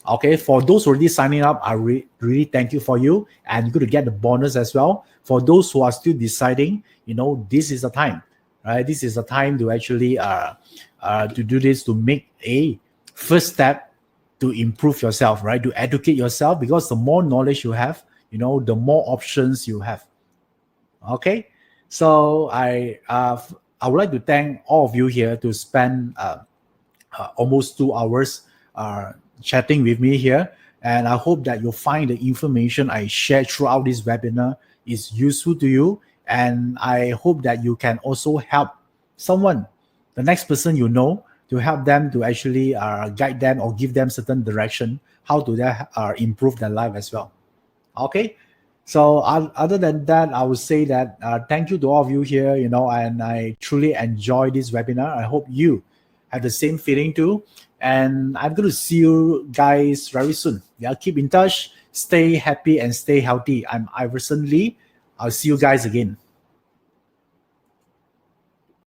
Okay, for those already signing up, I really thank you for you, and you're going to get the bonus as well. For those who are still deciding, this is the time, right? This is the time to actually to do this, to make a first step to improve yourself, right? To educate yourself, because the more knowledge you have, the more options you have. Okay, so I would like to thank all of you here to spend almost 2 hours chatting with me here, and I hope that you'll find the information I shared throughout this webinar is useful to you, and I hope that you can also help someone, the next person to help them to actually guide them or give them certain direction how to improve their life as well. Okay, so other than that, I would say that thank you to all of you here, and I truly enjoy this webinar. I hope you have the same feeling too, and I'm going to see you guys very soon. Yeah, keep in touch, stay happy and stay healthy. I'm Iverson Lee. I'll see you guys again.